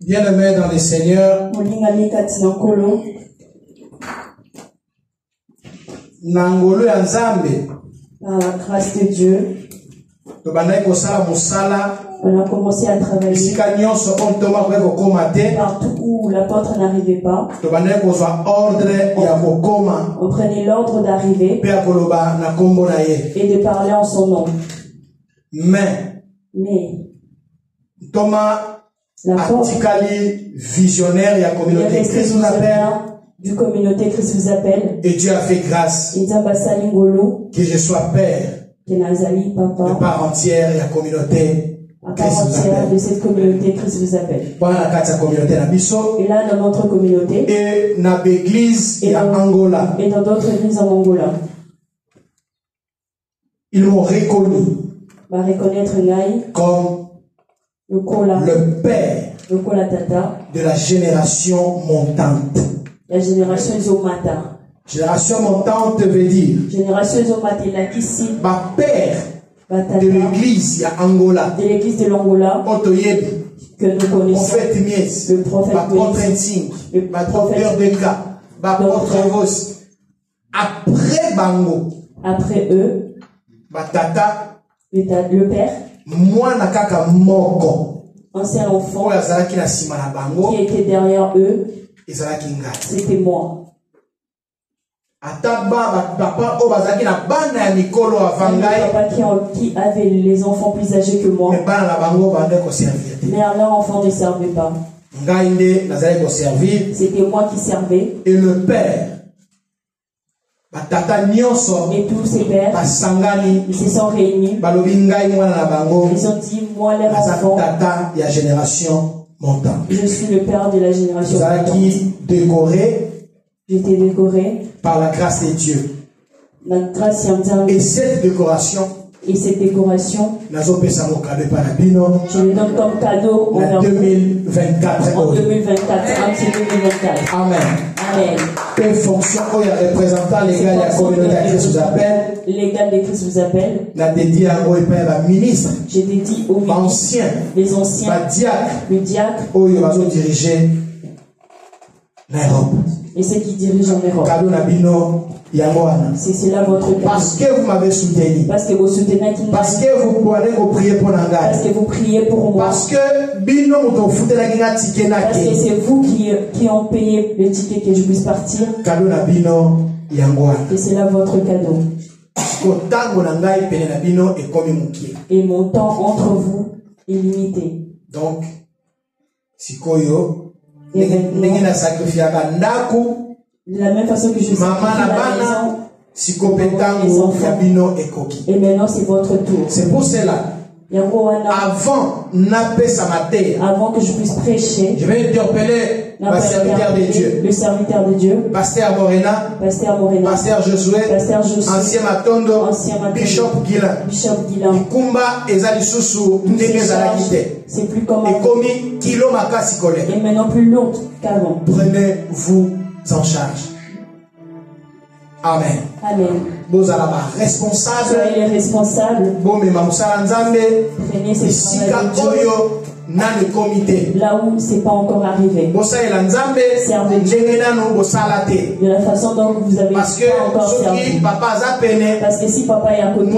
Bien-aimés dans les Seigneurs, Nangolo ya Nzambe, par la grâce de Dieu, on a commencé à travailler partout où l'apôtre n'arrivait pas. On prenait l'ordre d'arriver et de parler en son nom. Mais Thomas Atikali visionnaire et la communauté Christ vous appelle. Du communauté Christ vous appelle. Et Dieu a fait grâce que je sois père de part entière et la communauté Christ vous appelle. De cette communauté Christ vous appelle. Et là dans notre communauté et dans l'église en Angola et dans d'autres églises en Angola, ils m'ont reconnu comme le père de la génération montante. La génération Zomata. Génération montante veut dire génération Zomata ma père de l'église à Angola. De l'église de l'Angola. Que nous connaissons. Le prophète Mies. Le prophète Beka. Après Bango. Après eux. Batata. Le père. Moi nakaka moko. Un seul enfant. Qui était derrière eux. C'était moi. Papa qui avait les enfants plus âgés que moi. Mais leurs enfants ne servaient pas. C'était moi qui servais. Et le père, et tous ces pères, ils se sont réunis. Ils ont dit, moi les enfants, je suis le père de la génération montante. J'étais décoré par la grâce de Dieu. La grâce et cette décoration, je le donne comme cadeau en 2024. En 2024. Amen. Amen. Quelle fonction représentant légal de la communauté Christ vous appelle? Légal de Christ vous appelle. La dédié à ministre. J'ai dédié aux anciens. Les anciens. Le diacre. Ils vont diriger l'Europe. Et ceux qui dirigent en Europe. C'est cela votre cas. Parce que vous m'avez soutenu. Parce que vous soutenez. Parce que vous pouvez prier pour Nangai. Parce que vous priez pour moi. Parce que c'est vous qui ont payé le ticket que je puisse partir. Et c'est là votre cadeau. Et mon temps entre vous est limité. Donc, de la même façon que je suis la maison, et maintenant c'est votre tour. C'est pour cela, avant que je puisse prêcher, je vais interpeller le serviteur de Dieu, Pasteur Morena, Pasteur Josué, Ancien Matondo, Bishop Gilan. Ikumba ezali susu ndenge ezalaki te. C'est plus comme ekomi kilo makasi kolé. Et maintenant plus lourd qu'avant. Prenez-vous en charge. Amen. Amen. Vous allez être responsable. Soyez les responsables. Prenez ces travaux dans le comité. Là où c'est pas encore arrivé. Servez Dieu de la façon dont vous avez parce que encore servi. Parce que si papa est à côté, il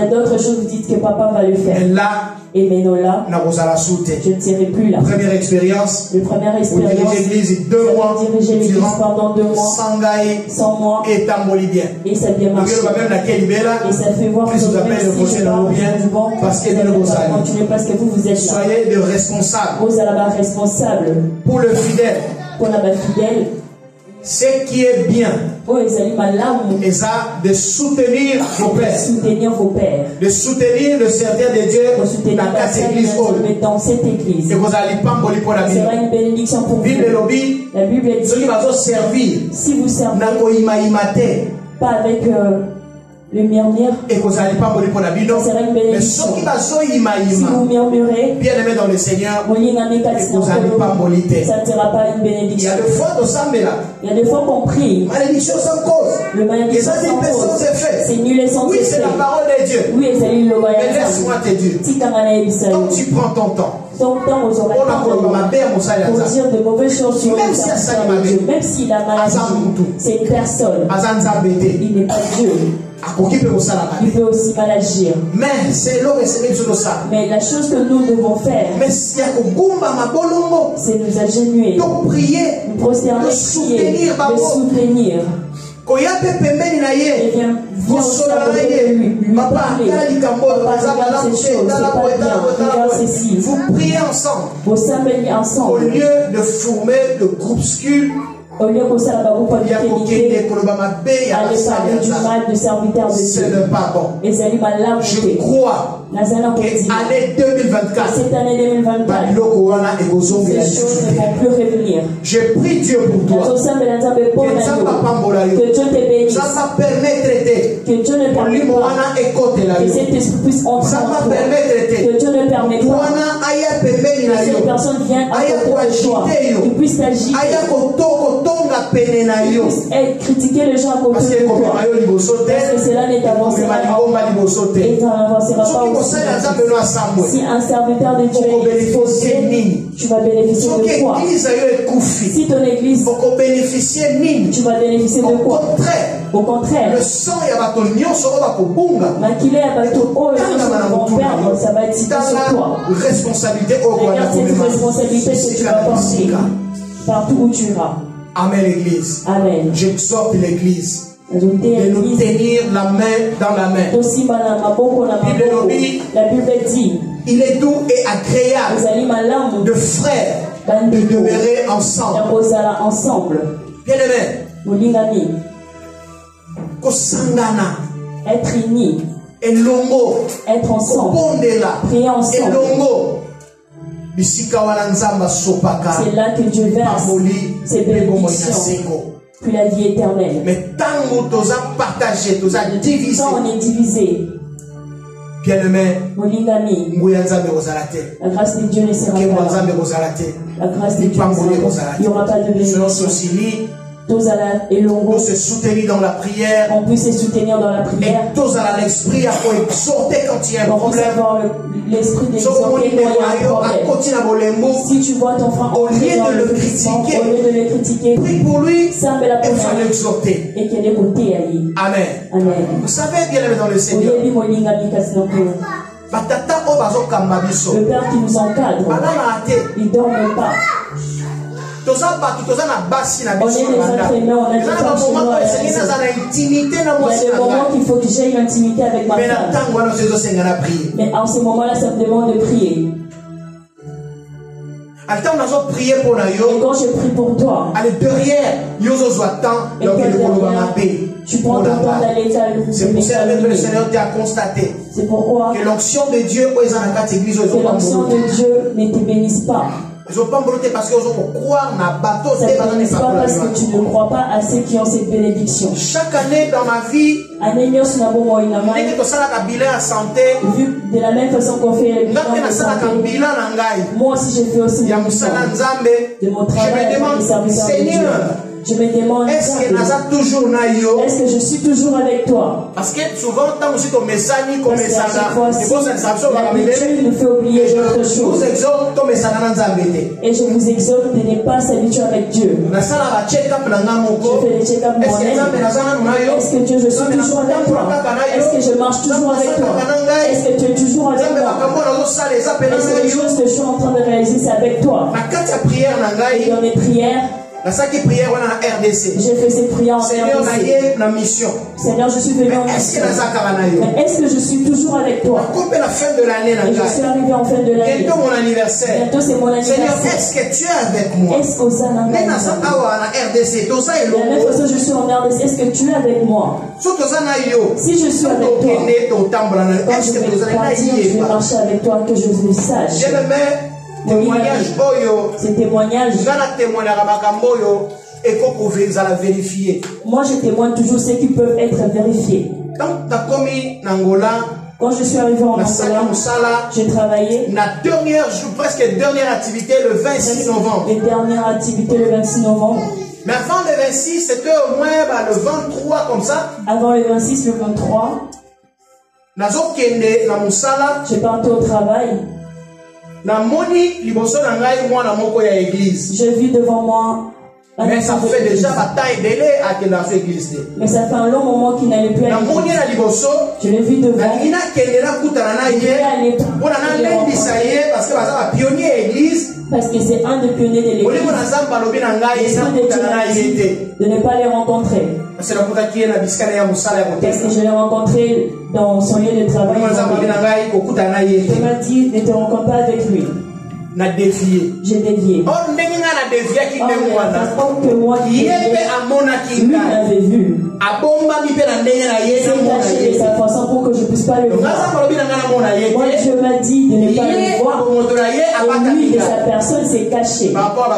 y a d'autres choses vous dites que papa va le faire. Et maintenant là, je ne serai plus là. Première expérience. Le première expérience. Vous dirigez l'église 2 mois. Diriger l'église pendant 2 mois. Sans moi. Et bien. Et ça a bien marché. Et ça fait voir que vous appelez le projet du bon. Parce que vous continuez parce que vous êtes là. Soyez de responsables. Vous allez responsable. Pour le fidèle. Pour la fidèle. Ce qui est bien, c'est de soutenir vos pères, de soutenir le serviteur de Dieu dans cette église. Et vous allez pas mourir pour la Bible. C'est une bénédiction pour vous. La Bible dit si vous servez, pas avec Le murmure, et que ça sera une bénédiction. Si vous murmurez, bien aimé dans le Seigneur, ça ne sera pas une bénédiction. Il y a des fois qu'on prie. Malédiction sans cause. Le malédiction sans cause. C'est nul et sans effet. Oui, c'est la parole de Dieu. Oui, c'est lui le royaume. Mais laisse-moi te dire. Quand tu prends ton temps, pour dire de mauvaises choses sur Dieu, même s'il a maladie, c'est une personne. Il n'est pas Dieu. Il peut aussi mal agir. Mais la chose que nous devons faire, c'est nous agenouiller, nous prosterner, prier, le soutenir. Et viens vous priez ensemble. Au lieu de former de groupuscules, au lieu que ça va vous parler du mal de serviteur de Dieu. Ce n'est pas bon. Je crois l'année 2024, cette année 2024, ces choses ne vont plus revenir. Je prie Dieu pour toi. Que Dieu te bénisse. Que Dieu ne permette pas que cet esprit puisse entrer en toi. Que Dieu ne permette pas que cette personne vienne à côté de toi. Qu'il puisse t'agir. Critiquer les gens à côté de toi. Parce que cela ne t'avancera pas. Et t'avancera pas aussi. Si un serviteur de Dieu est exposé, tu vas bénéficier de quoi? Si ton église, tu vas bénéficier de quoi? Au contraire, le sang et ça va être cité sur toi. Regarde cette responsabilité que tu vas porter partout où tu iras. Amen, l'église. Amen. J'exhorte l'église de nous tenir la main dans la main. La Bible dit, il est doux et agréable de frères de demeurer ensemble. Bien aimé, être unis, être ensemble, prier ensemble. C'est là que Dieu verse ses bénédictions, puis la vie éternelle. Mais tant que nous avons partagé, nous avons divisé, quand on est divisé, bien aimé, la grâce de Dieu ne sera pas là. La grâce de Dieu ne sera pas là. Il n'y aura pas de bénédiction. Pour se soutenir dans la prière. On peut se soutenir dans la prière. Et tous à l'esprit à exhorter quand il y a un problème. L'esprit d'exhorter quand il y a un problème. Si tu vois ton frère au lieu de le critiquer, prie pour lui et faut l'exhorter. Et qu'il est côté à lui. Amen. Amen. Vous savez bien aimé dans le Seigneur. Le Père qui nous encadre, il ne dorme pas. On est des êtres humains, on a des femmes chez nous. Il y a des moments qu'il faut que j'aie une intimité avec ma femme. Mais en ce moment-là, ça me demande de prier. Et quand je prie pour toi, tu prends ton temps d'aller c'est pour ça que le Seigneur t'a constaté. C'est pourquoi que l'onction de Dieu ne te bénisse pas. Ça ne bénisse pas parce que tu ne crois pas à ceux qui ont cette bénédiction. Chaque année dans ma vie, vu de la même façon qu'on fait le bilan, moi aussi je fais aussi de mon travail avec les serviteurs de Dieu. Je me demande, est-ce que je suis toujours avec toi? Parce que souvent, quand vous êtes au message, l'habitude nous fait oublier d'autres choses. Et je vous exhorte de ne pas s'habituer avec Dieu. Je fais des check-up moi-même. Est-ce que Dieu, je suis toujours avec toi? Est-ce que je marche toujours avec toi? Est-ce que tu es toujours avec moi? Est-ce que les choses que je suis en train de réaliser, c'est avec toi? Et dans mes prières, j'ai fait cette prière en RDC. Seigneur, je suis venu en mission. Mais est-ce que je suis toujours avec toi? Et je suis arrivé en fin de l'année. Bientôt mon anniversaire. Bientôt c'est mon anniversaire. Seigneur, est-ce que tu es avec moi? Est-ce que ça n'a pas de la même façon je suis en RDC, est-ce que tu es avec moi? Si je suis avec toi, quand je vais partir, je vais marcher avec toi, que je le sache. Ce témoignage, moi je témoigne toujours ceux qui peuvent être vérifiés. Quand je suis arrivé en Angola, j'ai travaillé. Presque dernière activité le 26 novembre. Les dernières activités le 26 novembre. Mais avant le 26, c'était au moins le 23 comme ça. Avant le 26, le 23. Je partais au travail. J'ai vu devant moi. Mais ça fait déjà bataille belé à que dans l'église. Mais ça fait un long moment qu'il n'allait plus à l'église. Je l'ai vu devant. Parce que c'est un des pionniers de l'église. De ne pas les rencontrer. Parce que je l'ai rencontré dans son lieu de travail. Il m'a dit ne te rencontre pas avec lui. J'ai dévié. Oh, que moi qui l'avais vu. C'est caché de sa façon pour que je ne puisse pas le voir. Moi, Dieu m'a dit de ne pas le voir. Et lui, de sa personne, s'est caché. Par rapport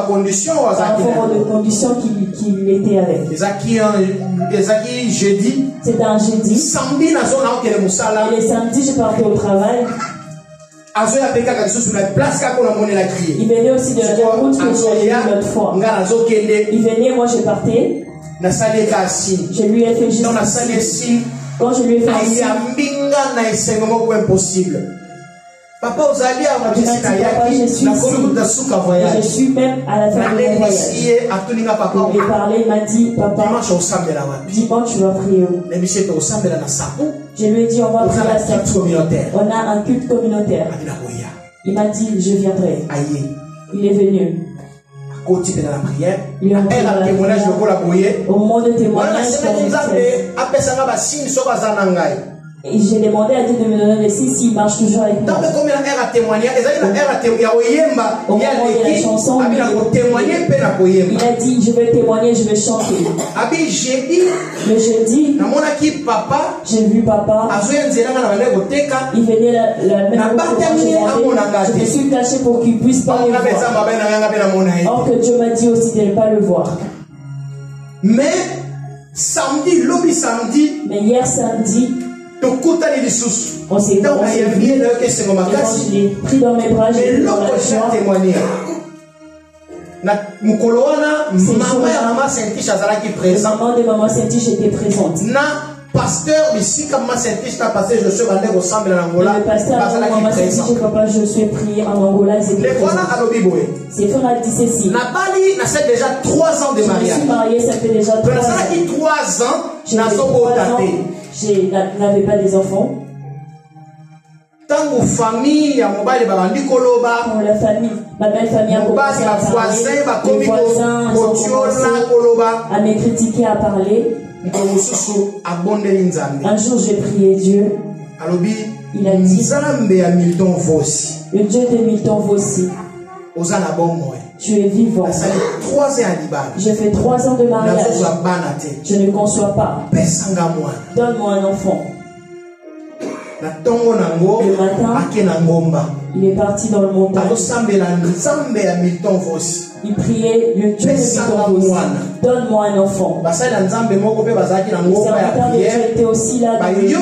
aux conditions qu'il était avec. C'était un jeudi. Et le samedi, je partais au travail. Il venait aussi de la route que j'ai allé l'autre fois. Il venait, moi je partais. Je lui ai fait juste. Quand je lui ai fait Papa, je suis même à la fin de mon voyage. Il m'a parlé, il m'a dit, papa, dimanche tu vas prier. Je lui ai dit, on va prier à Sapu. On a un culte communautaire. Il m'a dit, je viendrai. Il est venu. Il est entré dans la prière. Au moment de témoignage, et j'ai demandé à Dieu de me donner des signes s'il marche toujours avec moi. Au moment de la chanson, il a dit je vais témoigner, je vais chanter. Le jeudi, j'ai vu papa. Il venait la même je me suis caché pour qu'il puisse pas le voir. Or que Dieu m'a dit aussi de ne pas le voir. Mais samedi, lobby samedi. Mais hier samedi, on s'est pris dans mes bras, j'ai pris dans la joie. Maman de maman Saint-Tiche était présente. Pasteur, ici, comme ma Saint-Tiche n'a passé, je suis allé ensemble en Angola. Le pasteur, maman Saint-Tiche, papa, je suis prié en Angola. Les voilà à l'Obiboé. C'est fait, on a dit ceci. Nabali, n'a fait déjà 3 ans de mariage. Je suis mariée, ça fait déjà 3 ans. Ça a dit 3 ans, je n'avais pas des enfants. Tant famille, ya mobile bandi koloba. Pour la famille, ma belle famille a commencé à parler. Les voisins ont commencé à me critiquer, à parler. Un jour j'ai prié Dieu. Il a dit, le Dieu de Milton Vossi, tu es vivant. J'ai fait 3 ans de mariage. Je ne conçois pas. Donne-moi un enfant. Le matin, il est parti dans le montagne. Il priait le Dieu de Milton Vossi. Donne-moi un enfant. Les serviteurs de Dieu étaient aussi là. Ils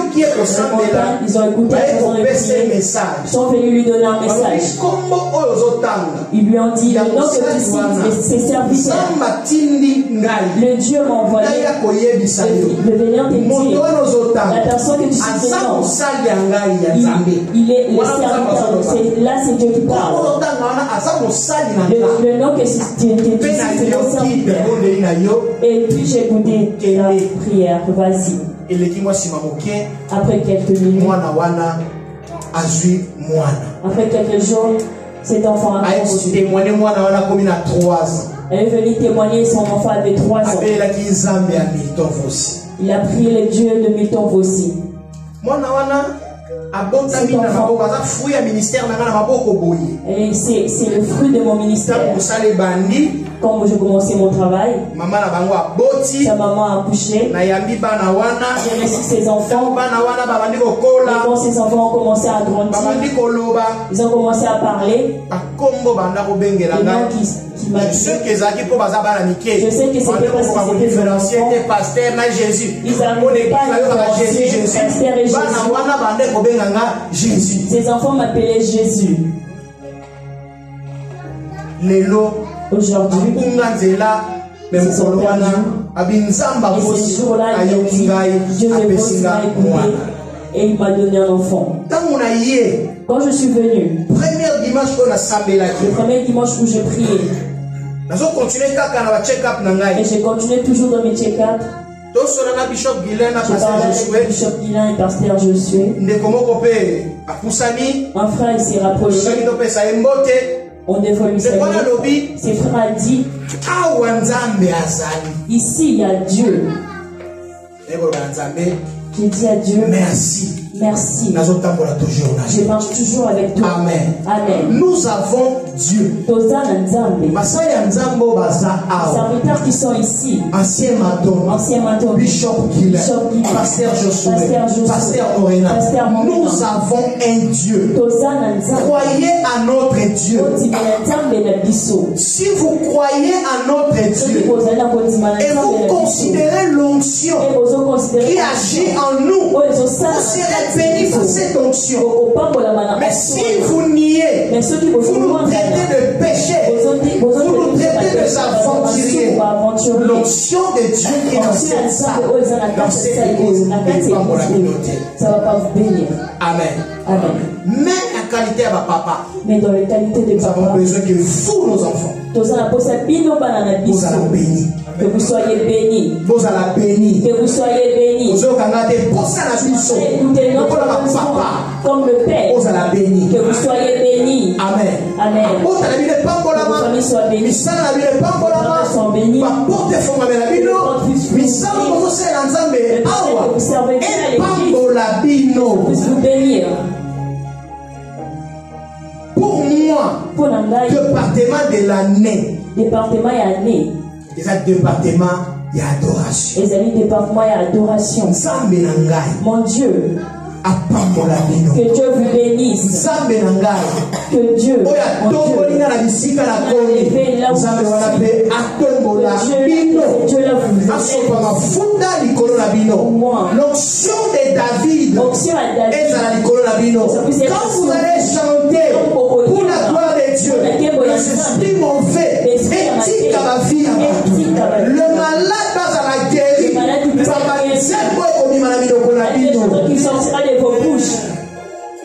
ont écouté la façon de prier. Ils sont venus lui donner un message. Ils lui ont dit, le nom que tu cites, ses serviteurs. Le Dieu m'a envoyé de venir te dire. La personne que tu cites, il est le serviteur. Là, c'est Dieu qui parle. Le nom que tu cites, c'est le serviteur. Et puis j'ai écouté la prière. Vas-y. Après quelques minutes, après quelques jours, cet enfant a conçu. Elle est venue témoigner, son enfant avait 3 ans. Il a prié le Dieu de Milton Vossi. C'est le fruit de mon ministère. Quand j'ai commencé mon travail, sa maman a accouché. J'ai reçu ses enfants. Et quand ses enfants ont commencé à grandir, ils ont commencé à parler. Les noms qui m'a dit. Je sais que c'était parce que c'était des enfants. Ils n'arrivaient pas à Jésus. Pasteur et Jésus. Ces enfants m'appelaient Jésus. Aujourd'hui, ils se sont perdus. Et ces jours-là, Dieu m'a écouté et il m'a donné un enfant. Quand je suis venu, le premier dimanche où j'ai prié, et j'ai continué toujours dans mes check-ups. J'ai parlé avec Bishop Guilain et Pasteur Josué. Un frère il s'est rapproché. On devait lui saluer. Ses frères a dit, ici il y a Dieu. J'ai dit à Dieu, merci. Merci. Je marche toujours avec toi. Amen. Amen. Nous avons Dieu. Les serviteurs qui sont ici. Ancien Maton. Bishop Guilain. Pasteur Josué. Pasteur Morena. Nous avons un Dieu. Croyez à notre Dieu. Si vous croyez à notre Dieu et vous considérez l'onction qui agit en nous, vous serez béni par cette onction. Mais si vous niez, vous nous traitez de péché, vous nous traitez de s'aventurier. L'onction de Dieu qui est dans cette salle, dans cette église, ça ne va pas vous bénir. Amen. Amen. Mais la qualité de papa, mais dans les qualités de nous avons besoin que vous, nos enfants, vous allez bénis. Que vous soyez bénis. Vous allez bénis. Que vous soyez bénis. Comme le Père. Vous allez bénis. Que vous soyez bénis. Amen. Amen. Que vos familles soient bénies. Soient bénis. Vous servez Dieu à l'église. Puisse vous bénir. Pour moi, département de l'année. Département et année. Et ça, département, il y a adoration. Les amis, département, il y a adoration. Mon Dieu. Que Dieu vous bénisse. Que Dieu. L'onction de David. Quand vous allez chanter pour la gloire de Dieu, l'esprit mauvais, éthique à la vie, le malade va à la guérir. Qui sortira de vos bouches.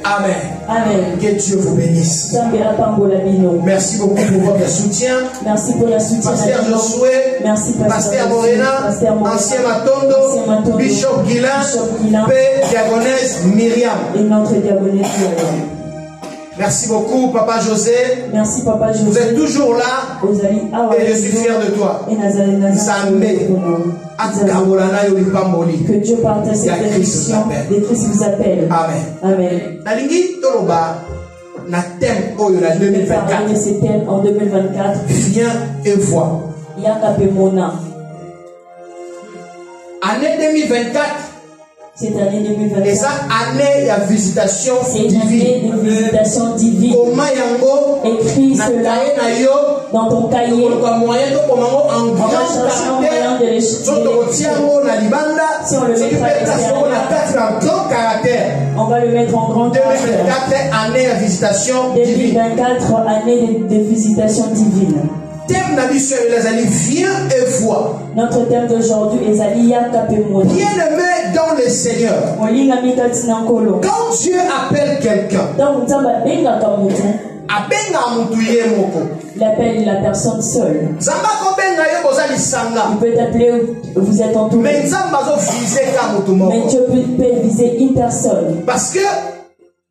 Amen. Amen. Que Dieu vous bénisse. Merci beaucoup pour votre soutien. Merci pour la soutien. Pasteur Josué. Merci Pasteur Morena. Ancien Matondo. Bishop Guilain. Père Diagonesse Myriam. Et notre diagonesse Myriam. Merci beaucoup, Papa José. Merci, Papa José. Vous êtes toujours là. Et je suis fier de toi. Que Dieu partage cette bénédiction. Les Christ vous appelle. Amen. Amen. Na thème oyo na 2024. Ce thème en 2024. Viens et vois. Année 2024. Cette année 2024. Et ça, année de visitation divine. Année de visitation divine. Comment yango écrit cela dans ton cahier. On va chercher un moyen de l'écrire. Si on le met on va le mettre en grand caractère. 2024 année de visitation divine. 2024 année de visitation divine. Thème d'ambition les amis, viens et vois. Notre thème d'aujourd'hui est bien-aimé dans le Seigneur. Quand Dieu appelle quelqu'un, il appelle la personne seule. Il peut t'appeler, vous êtes entouré. Mais Dieu peut viser une personne. Parce que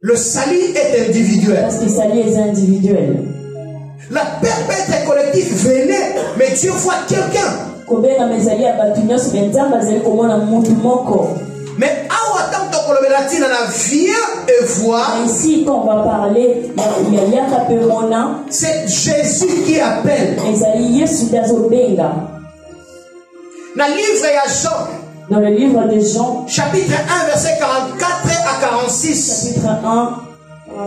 le salut est individuel. Parce que le salut est individuel. La paix peut être collective, venez, mais Dieu voit quelqu'un. Mais Ici, quand on va parler, c'est Jésus qui appelle. Dans le livre de Jean, chapitre 1, verset 44 à 46. Chapitre 1,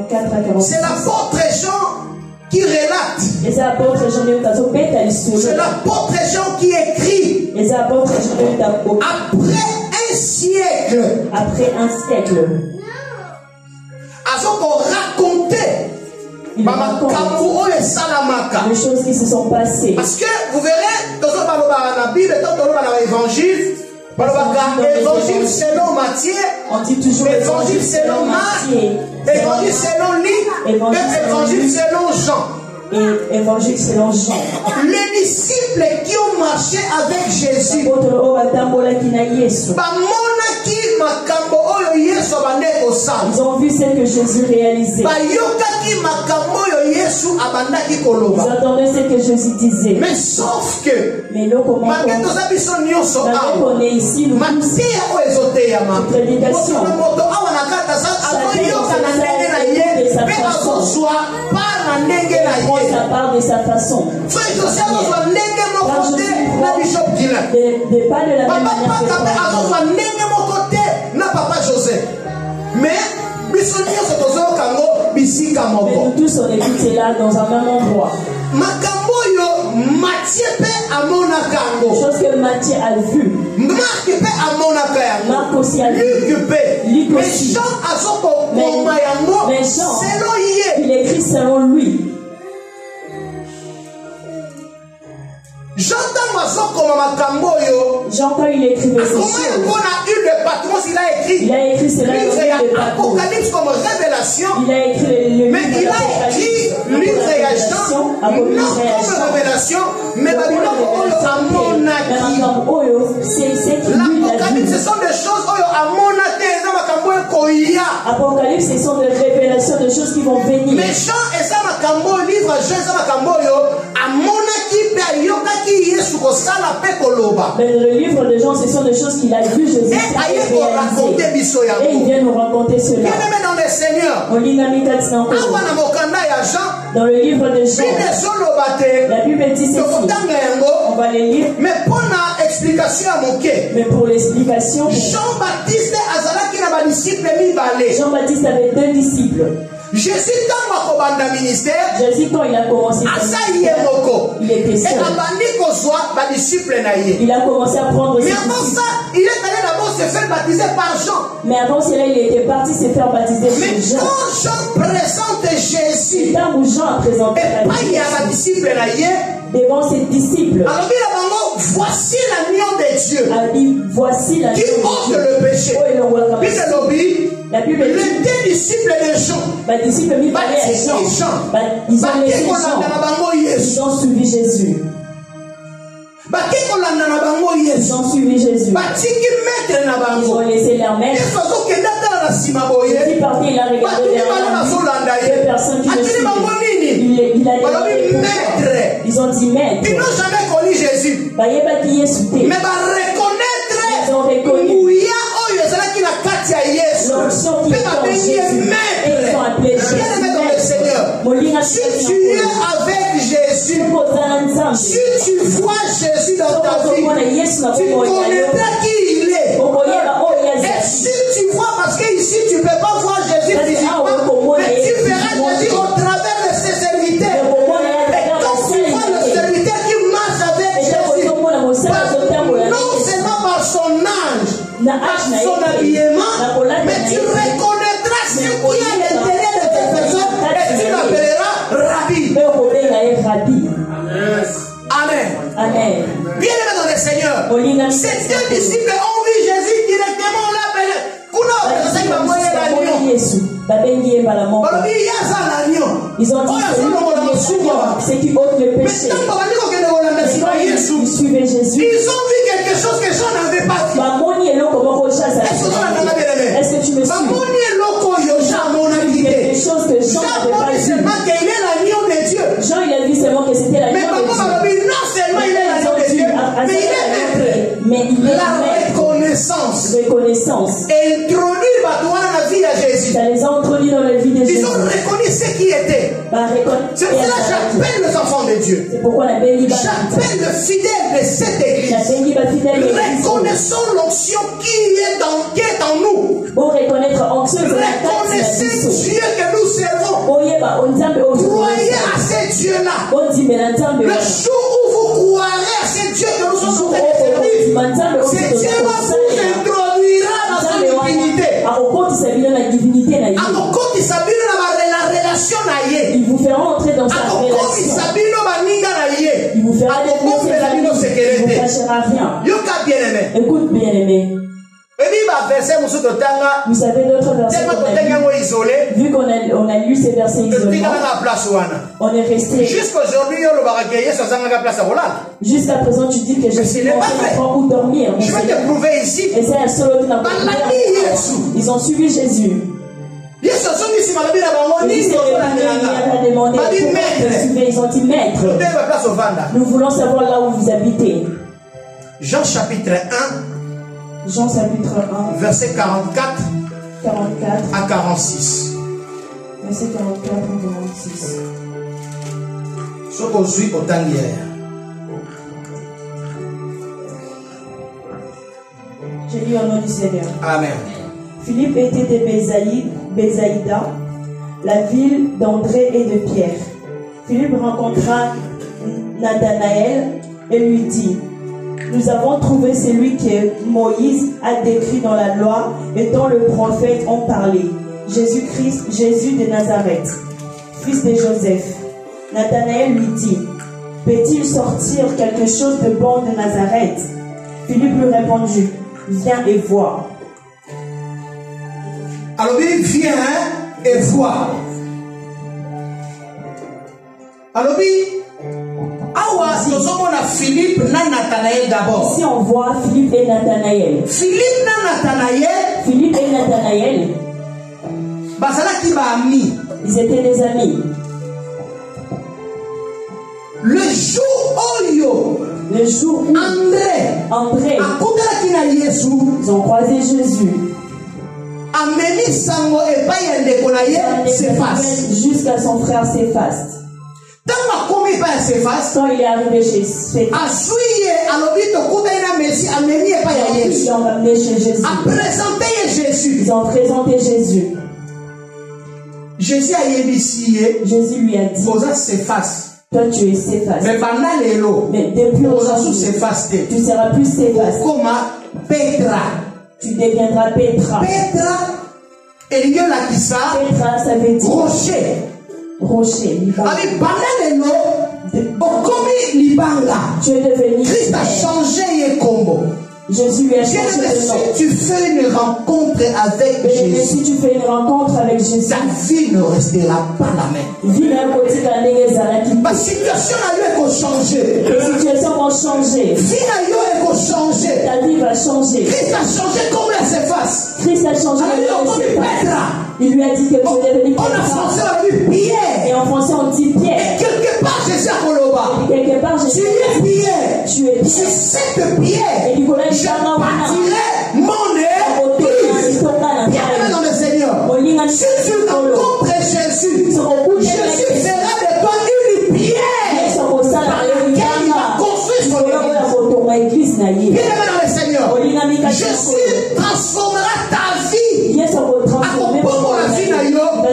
44 à 46. C'est l'apôtre Jean qui relate. C'est l'apôtre Jean qui écrit. Après un siècle. Azoko racontait les choses qui se sont passées. Parce que vous verrez, dans la Bible, dans l'évangile, évangile selon Matthieu, on dit toujours évangile selon Marc, évangile selon Luc, évangile selon Jean. Et évangile selon Jean. Les disciples qui ont marché avec Jésus, ils ont vu ce que Jésus réalisait. Ils entendaient ce que Jésus disait. Mais sauf que, nous, comment on est ici, nous tous, prédication, sa part de sa façon. Pas de la même manière que nous tous on est tous là dans un même endroit. Chose que Matthieu a vu. Marc aussi a vu. Luc aussi. Mais Jean, il écrit selon lui. Jean, quand il écrivait ces choses, il a écrit cela dans Apocalypse comme révélation, il a écrit mais il a écrit livre et Jean, non comme révélation, mais l'Apocalypse, ce sont des choses Apocalypse, ce sont des révélations de choses qui vont venir. Mais Jean et ça livre mais le livre de Jean, ce sont des choses qu'il a vu Jésus réaliser. Et il vient nous raconter cela. Bien-aimé dans le Seigneur, dans le livre de Jean, la Bible dit ceci. On va les lire. Mais pour l'explication à mon quai, mais pour l'explication, Jean-Baptiste avait 2 disciples. Jésus, quand il a commencé il était seul. Il a commencé à prendre ses disciples. Il est allé d'abord se faire baptiser par Jean. Mais avant cela, il était parti se faire baptiser par Jean. Mais quand Jean présente Jésus, quand Jean a présenté devant ses disciples, alors voici l'agneau de Dieu voici l'agneau qui ôte le péché. La Bible dit, les 2 disciples de Jean, ils ont suivi Jésus. Ils ont suivi Jésus. Ils ont laissé leur maître. Jésus parti, il a regardé derrière 2 personnes qui le suivaient. Il a dit maître. Ils ont dit maître. Ils n'ont jamais connu Jésus. Mais ils ont reconnu l'onction qui est en Jésus. Et ils sont appelés Jésus. Si tu es avec Jésus, si tu vois Jésus dans ta vie, tu connaîtras qui il est. Et si tu vois, parce qu'ici tu ne peux pas voir Jésus physiquement, mais tu verras Jésus au travers de ses serviteurs. Et quand tu vois le serviteur qui marche avec Jésus, non seulement par son âge, par son habillement, mais tu reconnaîtras ce qui est à l'intérieur de cette personne et tu l'appelleras Rabbi. Amen. Amen. Bien-aimé dans le Seigneur, ces 2 disciples ont vu Jésus directement, on l'appelle. Ils ont dit c'est qui ôte le péché. Ils suivaient Jésus. Ils ont vu quelque chose que Jean n'avait pas vu. Est-ce que tu me suis? Quelque chose que Jean n'avait pas vu. Il est l'agneau de Dieu. Jean, il a dit seulement que c'était l'agneau de Dieu. Non seulement il est l'agneau de Dieu, mais il est maître. Mais il est la reconnaissance. Reconnaissance. Et introduire C'est pour cela que j'appelle les enfants de Dieu. J'appelle le fidèle de cette église. Reconnaissons l'onction qui est en nous. Reconnaissez Dieu que nous servons. Croyez à ce Dieu-là. Le jour où vous croirez à ce Dieu que nous sommes en train de servir, ce Dieu vous introduira dans sa divinité. Il vous fera entrer dans sa relation. Il vous fera des choses, il ne vous cachera rien. Écoute, bien-aimé. Vous savez d'autres versets vu qu'on a lu ces versets isolés, on est resté. Jusqu'à présent, tu dis que je suis mort où dormir. Je vais te prouver ici. Et c'est un seul autre. Ils ont suivi Jésus. Ils ont dit maître. Nous voulons savoir là où vous habitez. Jean chapitre 1. Jean chapitre 1. Verset 44 à 46. Verset 44 à 46. Ce qu'on suit au temps d'hier. Je lis au nom du Seigneur. Amen. Philippe était de Bésaïda, la ville d'André et de Pierre. Philippe rencontra Nathanaël et lui dit: nous avons trouvé celui que Moïse a décrit dans la loi et dont le prophète ont parlé, Jésus-Christ, Jésus de Nazareth, fils de Joseph. Nathanaël lui dit: peut-il sortir quelque chose de bon de Nazareth? Philippe lui répondit: viens et vois. Alors il vient et voit. Alors Philippe na Nathanaël d'abord. Ici on voit Philippe et Nathanaël. Philippe et Nathanaël. Ils étaient des amis. Le jour où André ils ont croisé Jésus. Jusqu'à son frère Céphas. Quand il est arrivé chez Céphas, ils ont amené chez Jésus. Ils ont présenté Jésus. Jésus lui a dit: toi tu es Céphas. Mais depuis aujourd'hui, tu seras plus Céphas. Tu deviendras Pétra. Pétra, ça veut dire rocher. Tu es devenu Christ a changé et combo. Jésus lui a changé de nom. Si tu fais une rencontre avec Jésus, si tu fais une rencontre avec Jésus, ta vie ne restera pas la même. Ma situation a changé. Les situations vont changer. Ta vie va changer. Christ a changé comme la Céphas. Christ a changé comme la Céphas. Il lui a dit que tu es devenu Pétra. Et en français on dit Pierre. Et quelque part Jésus a Koloba. Tu es Pierre. Tu es sur cette pierre. Et Nicolas, je bâtirai mon église. Bien-aimé dans le Seigneur, si tu rencontres Jésus, Jésus fera de toi une pierre dans laquelle il va construire son église. Bien-aimé dans le Seigneur, Jésus transformera ta vie. Accompagne la vie d'accompagne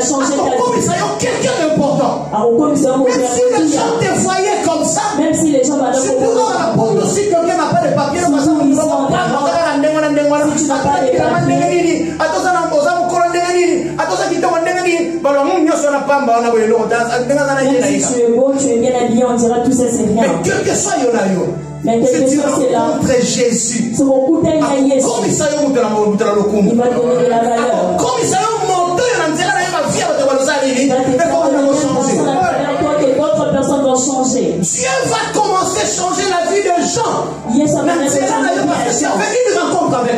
quelqu'un d'important. Même si les gens te voyaient comme ça, si tu rapportes aussi quelqu'un n'a pas de papier, si tu n'as pas de papier, même si tu es beau, tu es bien habillé, on dira tout ça c'est rien. Mais quel que soit mais si tu rencontres Jésus, il va te donner de la valeur. Dieu va commencer à changer la vie des gens.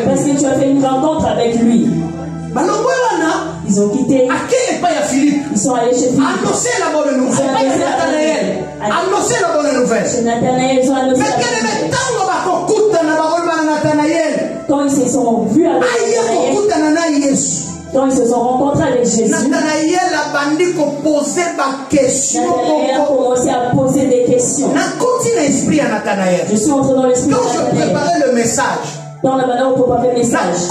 Parce que tu as fait une rencontre avec lui. Ils ont quitté. Ils sont allés chez Philippe. Annoncer la bonne nouvelle. Annoncer la bonne nouvelle. Chez Nathanaël, ils ont annoncé la bonne nouvelle. Quand ils se sont vus avec Nathanaël, Quand ils se sont rencontrés avec Jésus, Nathanaël a commencé à poser des questions. Je suis entré dans l'esprit de Nathanaël. Quand je préparais le message, dans la manière où on préparait le message, je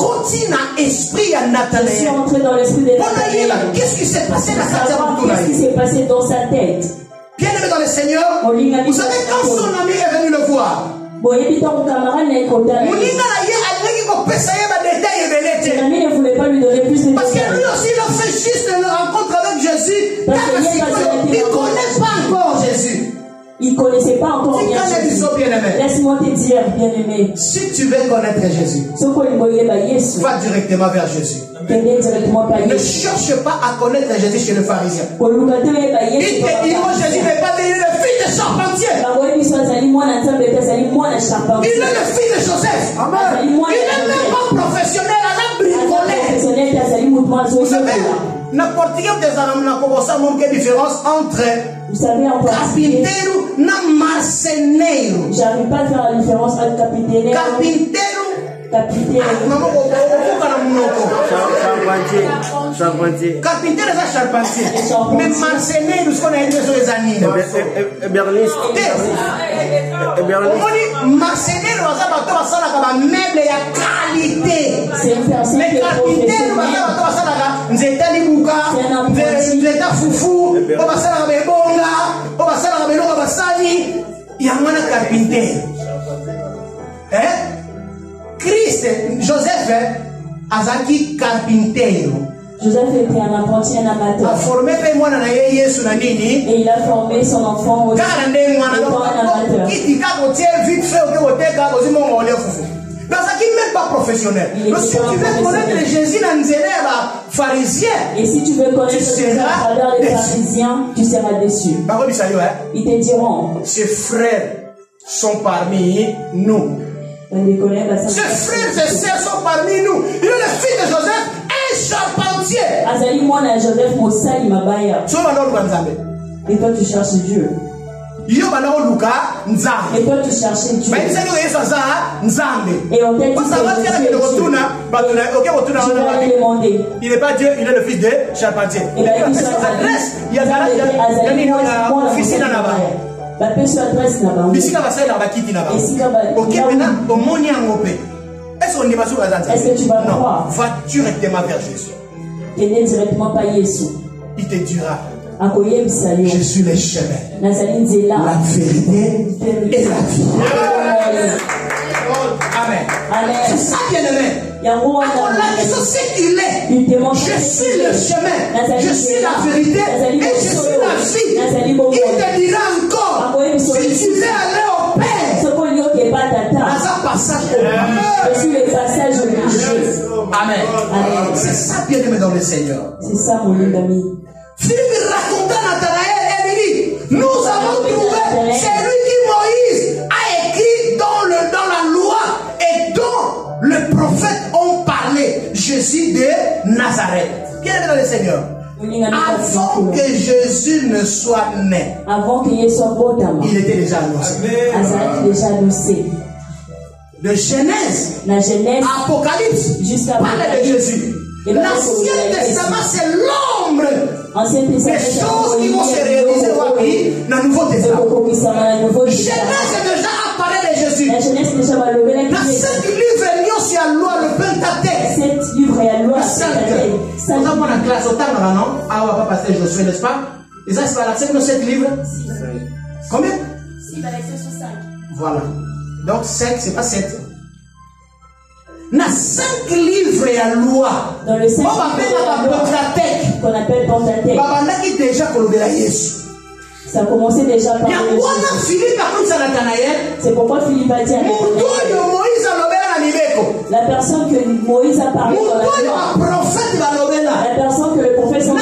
suis entré dans l'esprit de Nathanaël. Qu'est-ce qui s'est passé dans sa tête? Bien aimé dans le Seigneur, vous savez, quand son ami est venu le voir, l'ami ne voulait pas lui donner plus de détails. Parce que lui aussi, il a fait juste une rencontre avec Jésus. Il ne connaît pas encore Jésus. Il ne connaissait pas encore bien Jésus. Laisse-moi te dire, bien-aimé. Si tu veux connaître Jésus, va directement vers Jésus. Ne cherche pas à connaître Jésus chez le pharisien. Il te dit, Jésus n'est pas le fils de charpentier. Il est le fils de Joseph. Amen. Il n'est même pas professionnel, il a bricolé. Vous savez, n'importe quelle des armes n'a pas quelle différence entre carpintero et marceneiro. J'arrive pas à faire la différence entre carpintero. Carpentier, c'est charpentier. Mais marceneiro, ce qu'on a dit sur les animaux. Marceneiro, c'est un meuble de qualité. Mais carpintero, c'est un Christ, Joseph, Azaki carpintero. Joseph était un apprenti, un amateur. Et il a formé son enfant aussi. Étant un amateur. Dans ça qui n'est même pas professionnel. Donc si tu veux connaître Jésus dans les pharisiens, et si tu veux connaître Jésus à travers les pharisiens, tu seras déçu. Ils te diront, ses frères sont parmi nous. Ses frères et sœurs sont parmi nous. Il est le fils de Joseph, un charpentier. Et toi tu cherches Dieu. Et toi tu cherches Dieu. Et on t'a dit que il n'est pas Dieu, il est le fils de charpentier. Il y a officier dans la la personne adresse là-bas. Ok, maintenant, est-ce que tu vas croire? Va directement vers Jésus. Il te dira, je suis le chemin, la vérité et la vie. Amen. C'est ça, bien-aimé. C'est qu'il est. Je suis le chemin, je suis la vérité et je suis la vie. Il te dira encore, si tu veux aller au Père, je suis le passage religieux. Amen. C'est ça, bien-aimé dans le Seigneur. C'est ça, mon ami. Philippe raconta à Nathanaël et lui dit, nous avons trouvé celui qui Moïse a écrit dans la loi et dont le prophète ont parlé, Jésus de Nazareth. Bien aimé dans le Seigneur. Avant que Jésus ne soit né, il était déjà annoncé. De Genèse, Apocalypse, parle de Jésus. L'Ancien Testament, c'est l'ombre des choses qui vont se réaliser dans le Nouveau Testament. Genèse déjà a parlé de Jésus. La 5 livres c'est la loi, le Pentateuque. 7 livres et la loi. 5. Nous avons la classe au temps, non? Ah, on va pas passer Josué, n'est-ce pas? Et ça, c'est pas la 5 ou 7 livres? Combien? 6, la lecture sur 5. Voilà. Donc 5, c'est pas 7. Na 5 livres et la loi. Dans le 5 livres qu'on appelle Pentateuque. Ça a commencé déjà par c'est pourquoi Philippe a dit à la personne que Moïse a parlé dans la loi, la personne que le prophète s'en dans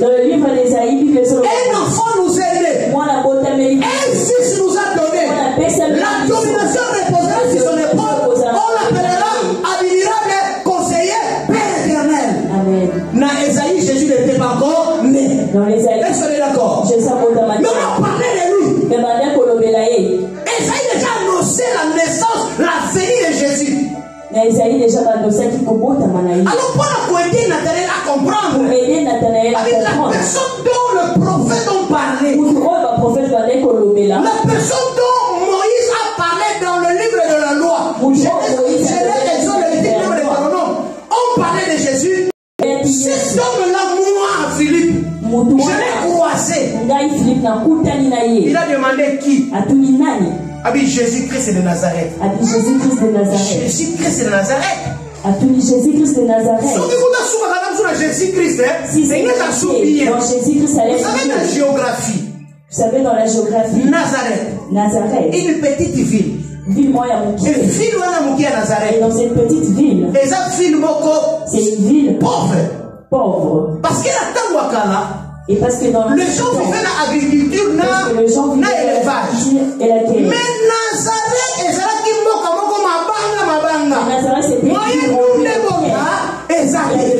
le livre d'Ésaïe, un enfant nous est né, moi la beauté américaine, un fils nous a donné, la domination reposera sur son épaule, on l'appellera admirable, conseiller, Père éternel. Amen. Dans Ésaïe, Jésus n'était pas encore né. Dans l'Ésaïe, est-ce qu'on est d'accord? Mais on parlait de lui. Ésaïe déjà annoncé la naissance, la venue de Jésus. Alors pour aider Nathanaël à comprendre, avec la personne dont le prophète a parlé, la personne dont Moïse a parlé dans le livre de la loi, on parlait de Jésus. Cet homme-là, moi, Philippe, je l'ai croisé. Il a demandé qui? Jésus-Christ de Nazareth. Jésus-Christ de Nazareth. Jésus-Christ de Nazareth. Jésus-Christ de Nazareth. Si c'est dans Jésus-Christ, vous savez la géographie. Vous savez dans la géographie. Nazareth. Une petite ville. Ville moya mukie. Et dans cette petite ville. C'est une ville pauvre. Parce que la Tanguakala. Et parce que dans les gens vivaient dans l'agriculture, dans l'élevage. Mais Nazareth, et ça qui moque mabanga. Nazareth, c'était moyen de exact. Et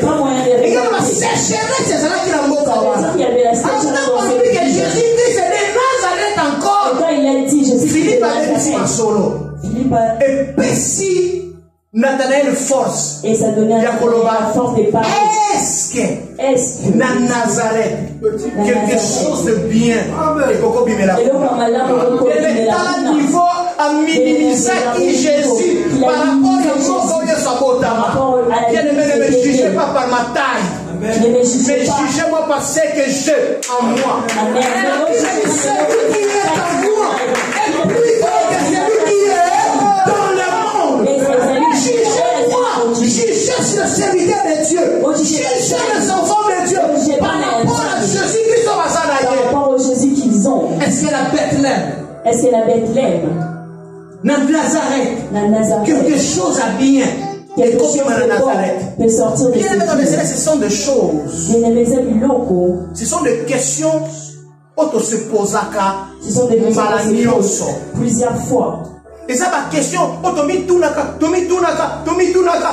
il y a la sécheresse, c'est ça qui la moque. Il y avait la sécheresse. Jésus-Christ est de Nazareth encore. Et quand il a dit Jésus, Philippe avait dit en solo. Et Pessi, Nathanaël force. Et ça donnait la force des parents. Est-ce que dans Nazareth, quelque chose de bien et le niveau à minimiser Jésus par rapport à mon bien aimé, ne me jugez pas par ma taille, mais jugez-moi par ce que j'ai en moi. Celui qui est en moi est plus fort que celui qui est dans le monde. Jugez-moi, jugez le serviteur de Dieu, jugez les enfants de Dieu par rapport à Jésus-Christ. Par rapport au Jésus qu'ils ont. Est-ce que la Bethléem? Est-ce que la Bethléem? Nazareth. Quelque chose à bien. Quelque chose peut sortir de bien, ce sont des choses. Ce sont des questions. Ce sont des questions plusieurs fois. Et ça, ma question, Tomi Tunaka.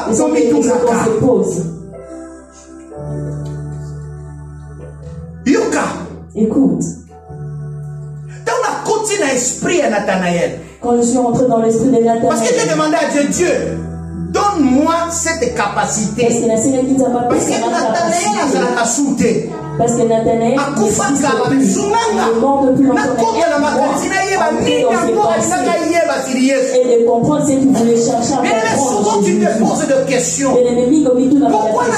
Ce sont des questions qu'on se pose. Yuka. Écoute. Quand je suis rentré dans l'esprit de Nathanaël. Parce que j'ai demandé à Dieu, donne-moi cette capacité. Parce que Nathanaël a sauté. Parce que Nathanaël est mort depuis longtemps. Et de comprendre ce qu'il voulait chercher à comprendre. Tu te poses des questions. Pourquoi la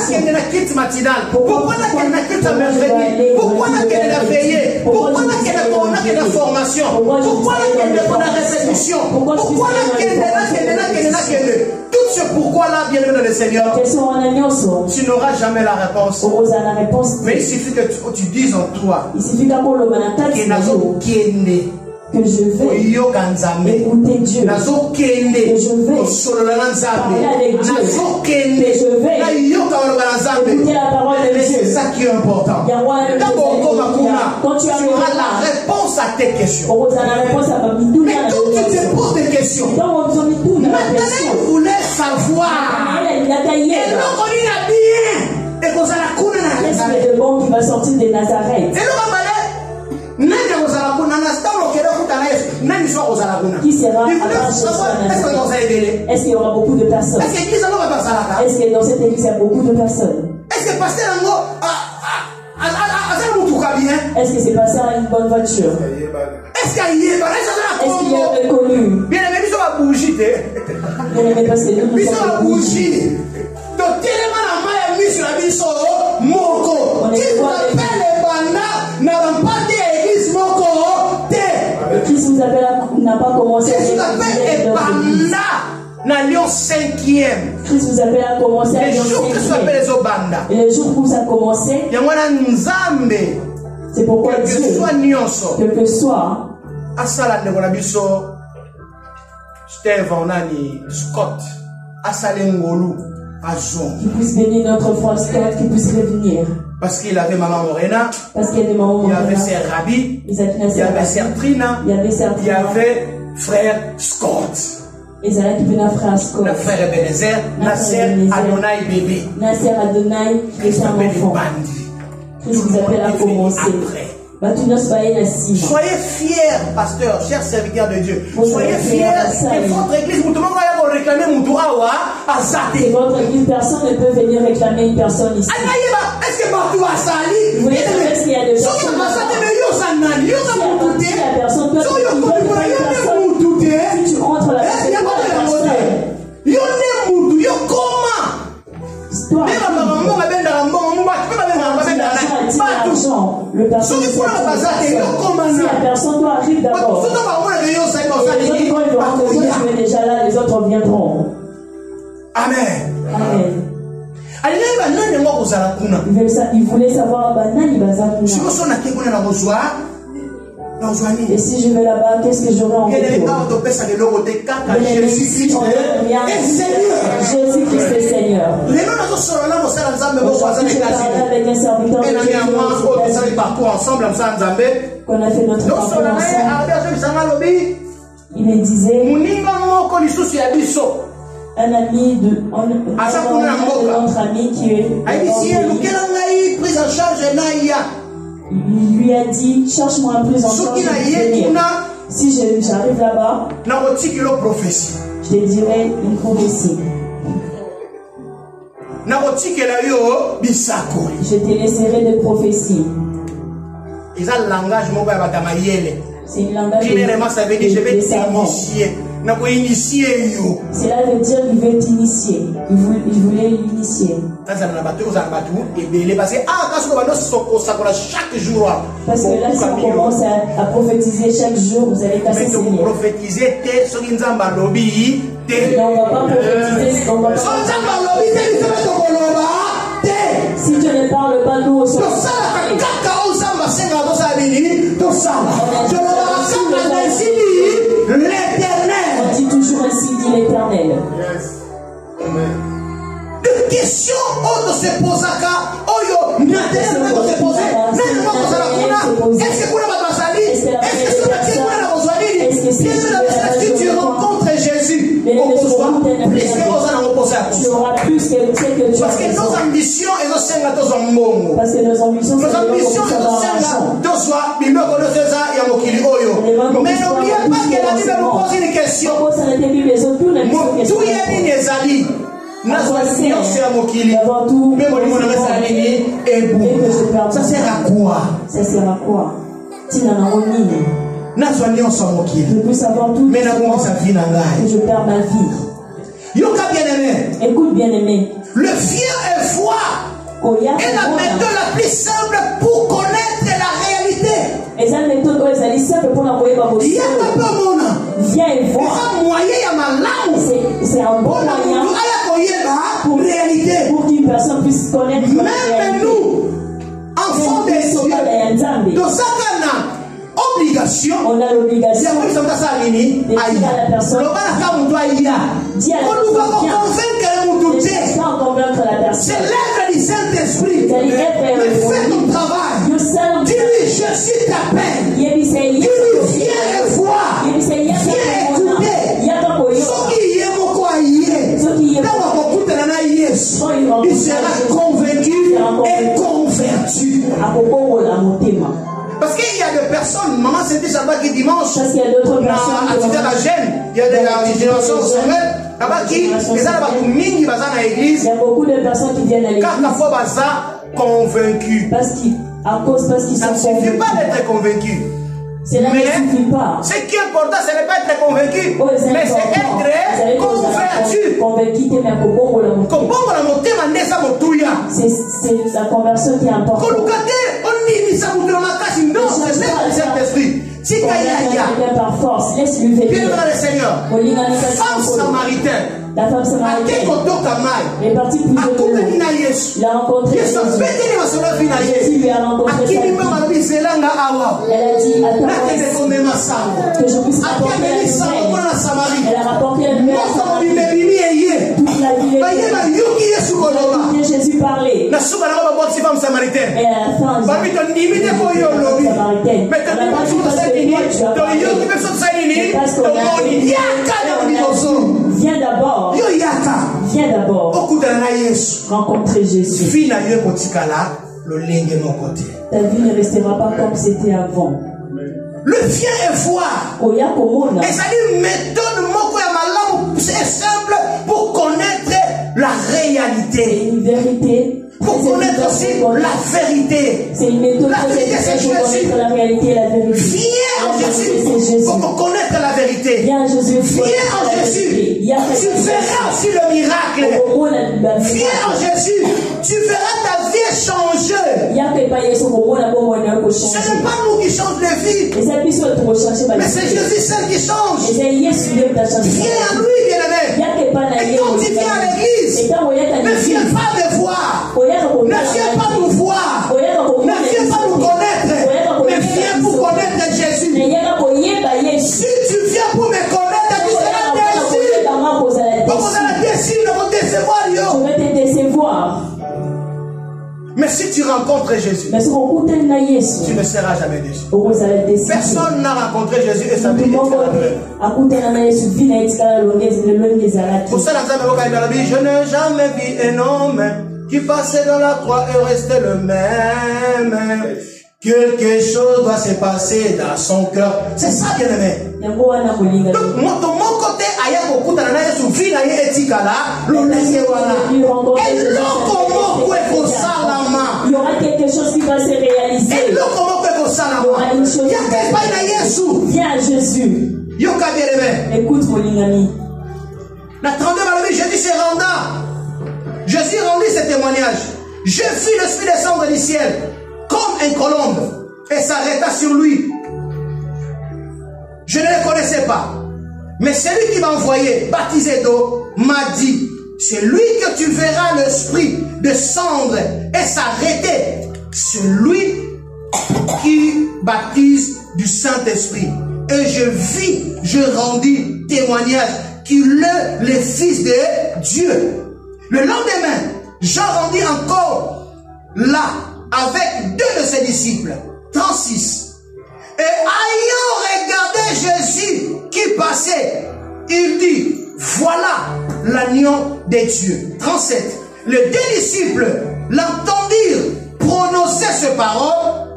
quitte matinale? Pourquoi la quitte mercredi? Pourquoi la veillée? Pourquoi la formation? Pourquoi la répétition? Pourquoi la tout ce pourquoi-là, bien-aimé dans le Seigneur, tu n'auras jamais la réponse. Mais il suffit que tu dises en toi que je vais écouter Dieu, que je vais parler avec Dieu, que je vais écouter la parole de Dieu. C'est ça qui est important. Quand tu auras la réponse à tes questions. Mais quand tu te poses des questions, Nathanaël voulait savoir. Et l'on connaît la bien. Et qu'on s'en a coulé dans la Nazareth. Qu'est-ce qui est de bon qui va sortir de Nazareth? Qui sera à la est-ce qu'il y aura beaucoup de personnes? Est-ce que dans cette église il y a beaucoup de personnes? Est-ce que pasteur est-ce que c'est pasteur a une bonne voiture? Est-ce qu'il est reconnu? Bien aimé, nous sommes à bougie. Bien aimé, parce que nous sommes à bougie. Donc, tellement la main est mise sur la vie sur Moko. Qui vous appelle les bandas n'avons pas d'église Moko. Christ vous appelle n'a pas commencé à na Lyon 5e. Christ vous appelle à commencer à Lyon 5e. Et le jour où ça a commencé, c'est pourquoi Dieu, quel que soit, qui puisse bénir notre frère Scott, qui puisse revenir. Parce qu'il avait maman Morena, parce qu'il y avait maman Morena, il y avait sœur Rabi, il y avait sœur Trina, il y avait frère Scott. Et c'est là qui vient frère Scott. Le frère Ebenezer, Nasser Adonai bébé. Nasser Adonai, qui est un enfant. Christ vous appelle à commencer. Soyez fiers, pasteur, chers serviteurs de Dieu. Soyez fiers de votre église. Votre église, personne ne peut venir réclamer une personne ici. Est-ce que partout à Sali, vous voyez est-ce qu'il y a des personnes? Si la personne peut si tu entres là, le personne si la personne doit arriver d'abord. Les autres, quand ils verront que toi tu es déjà là, les autres viendront. Amen. Amen. Il voulait savoir et si je vais là-bas, qu'est-ce que j'aurai en retour? Jésus-Christ est Seigneur. Aujourd'hui, je parlais avec un serviteur de qu'on a fait notre parcours ensemble. Il me disait un ami de notre ami qui est il lui a dit cherche-moi un prise en charge. Si j'arrive là-bas, je te dirai une prophétie. Je te laisserai des prophéties. C'est une langage de savants. Cela veut dire qu'il veut t'initier. Il voulait l'initier. Parce que là, si on commence à prophétiser chaque jour, vous allez passer Seigneur. Non, on ne va pas prophétiser ce qu'on va pas. Si Dieu ne parle pas, nous aussi. On dit toujours ainsi dit l'Éternel. De questions on se pose est-ce que tu rencontres Jésus, tu auras plus que parce que nos ambitions et nos parce que nos ambitions mais n'oubliez pas que la Bible nous pose une question. Ça sert à quoi? Ça sert à quoi? Je peux savoir tout, mais je perds ma vie. Écoute bien aimé. Le fier et foi est la méthode la plus simple pour connaître la réalité. C'est une méthode simple pour la viens et vois. C'est un bon moyen pour qu'une personne puisse connaître la réalité. Même nous, enfants des cieux, obligation. On a l'obligation de dire à la personne, dis à la personne, c'est l'œuvre du Saint-Esprit. Fais ton travail. Dis-lui, je suis ta peine. Dis-lui, viens et vois. Viens écouter. Il sera convaincu et converti. Parce qu'il y a des personnes, maman c'était samedi qui dimanche, parce qu'il y a d'autres personnes il y a des générations il y a beaucoup de personnes qui viennent à l'église convaincus. Parce qu'ils ça ne suffit pas d'être convaincu. Cela ne suffit pas. Ce qui est important, ce n'est pas être convaincu, mais c'est être converti. C'est la conversion qui est importante. Non, c'est Saint-Esprit. Si par force, laisse-lui venir. Le Seigneur. Femme samaritaine. La femme samaritaine est partie plus de il a rencontré Jésus. Jésus lui a rencontré sa vie. Elle a dit à toi que je puisse rapporter la nouvelle. Elle a rapporté la nouvelle à Samarie. Toute la ville est Jésus parlait. Et à la fin, samaritaine. Viens d'abord. Viens d'abord rencontrer Jésus. Ta vie ne restera pas comme c'était avant. Le viens et voir. Et ça dit une méthode c'est simple pour connaître la réalité. Une vérité. Pour connaître aussi la vérité. C'est une méthode pour connaître la réalité et la vérité. Viens en Jésus pour connaître la vérité. Viens en Jésus. Viens en Jésus. Tu verras aussi le miracle. Viens en Jésus. Tu verras ta vie changer. Ce n'est pas nous qui changeons les vies. Mais c'est Jésus seul qui change. Viens à lui, bien-aimé. Et quand tu viens à l'église, ne viens pas me voir. Ne viens pas nous voir. Ne viens pas nous connaître. Mais viens pour connaître Jésus. Si tu viens pour me connaître, tu seras déçu. Comme on a déçu, nous allons décevoir. Je vais te décevoir. Mais si tu rencontres Jésus, tu ne seras jamais déçu. Personne n'a rencontré Jésus et sa vie est pour ça, je n'ai jamais vu un homme qui passait dans la croix et restait le même. Quelque chose doit se passer dans son cœur. C'est ça, bien aimé. Donc, de mon côté, il y aura quelque chose qui va se réaliser. Viens à Jésus. Écoute mon lingami. Jésus rendit ce témoignage. Je vis l'Esprit descendre du ciel comme un colombe et s'arrêta sur lui. Je ne le connaissais pas. Mais celui qui m'a envoyé, baptisé d'eau, m'a dit, c'est lui que tu verras l'Esprit descendre et s'arrêter. Celui qui baptise du Saint-Esprit. Et je rendis témoignage qu'il est le Fils de Dieu. Le lendemain, Jean rendit encore là avec deux de ses disciples. 36. Et ayant regardé Jésus qui passait, il dit, voilà l'agneau de Dieu. 37. Les deux disciples l'entendirent prononcer ces paroles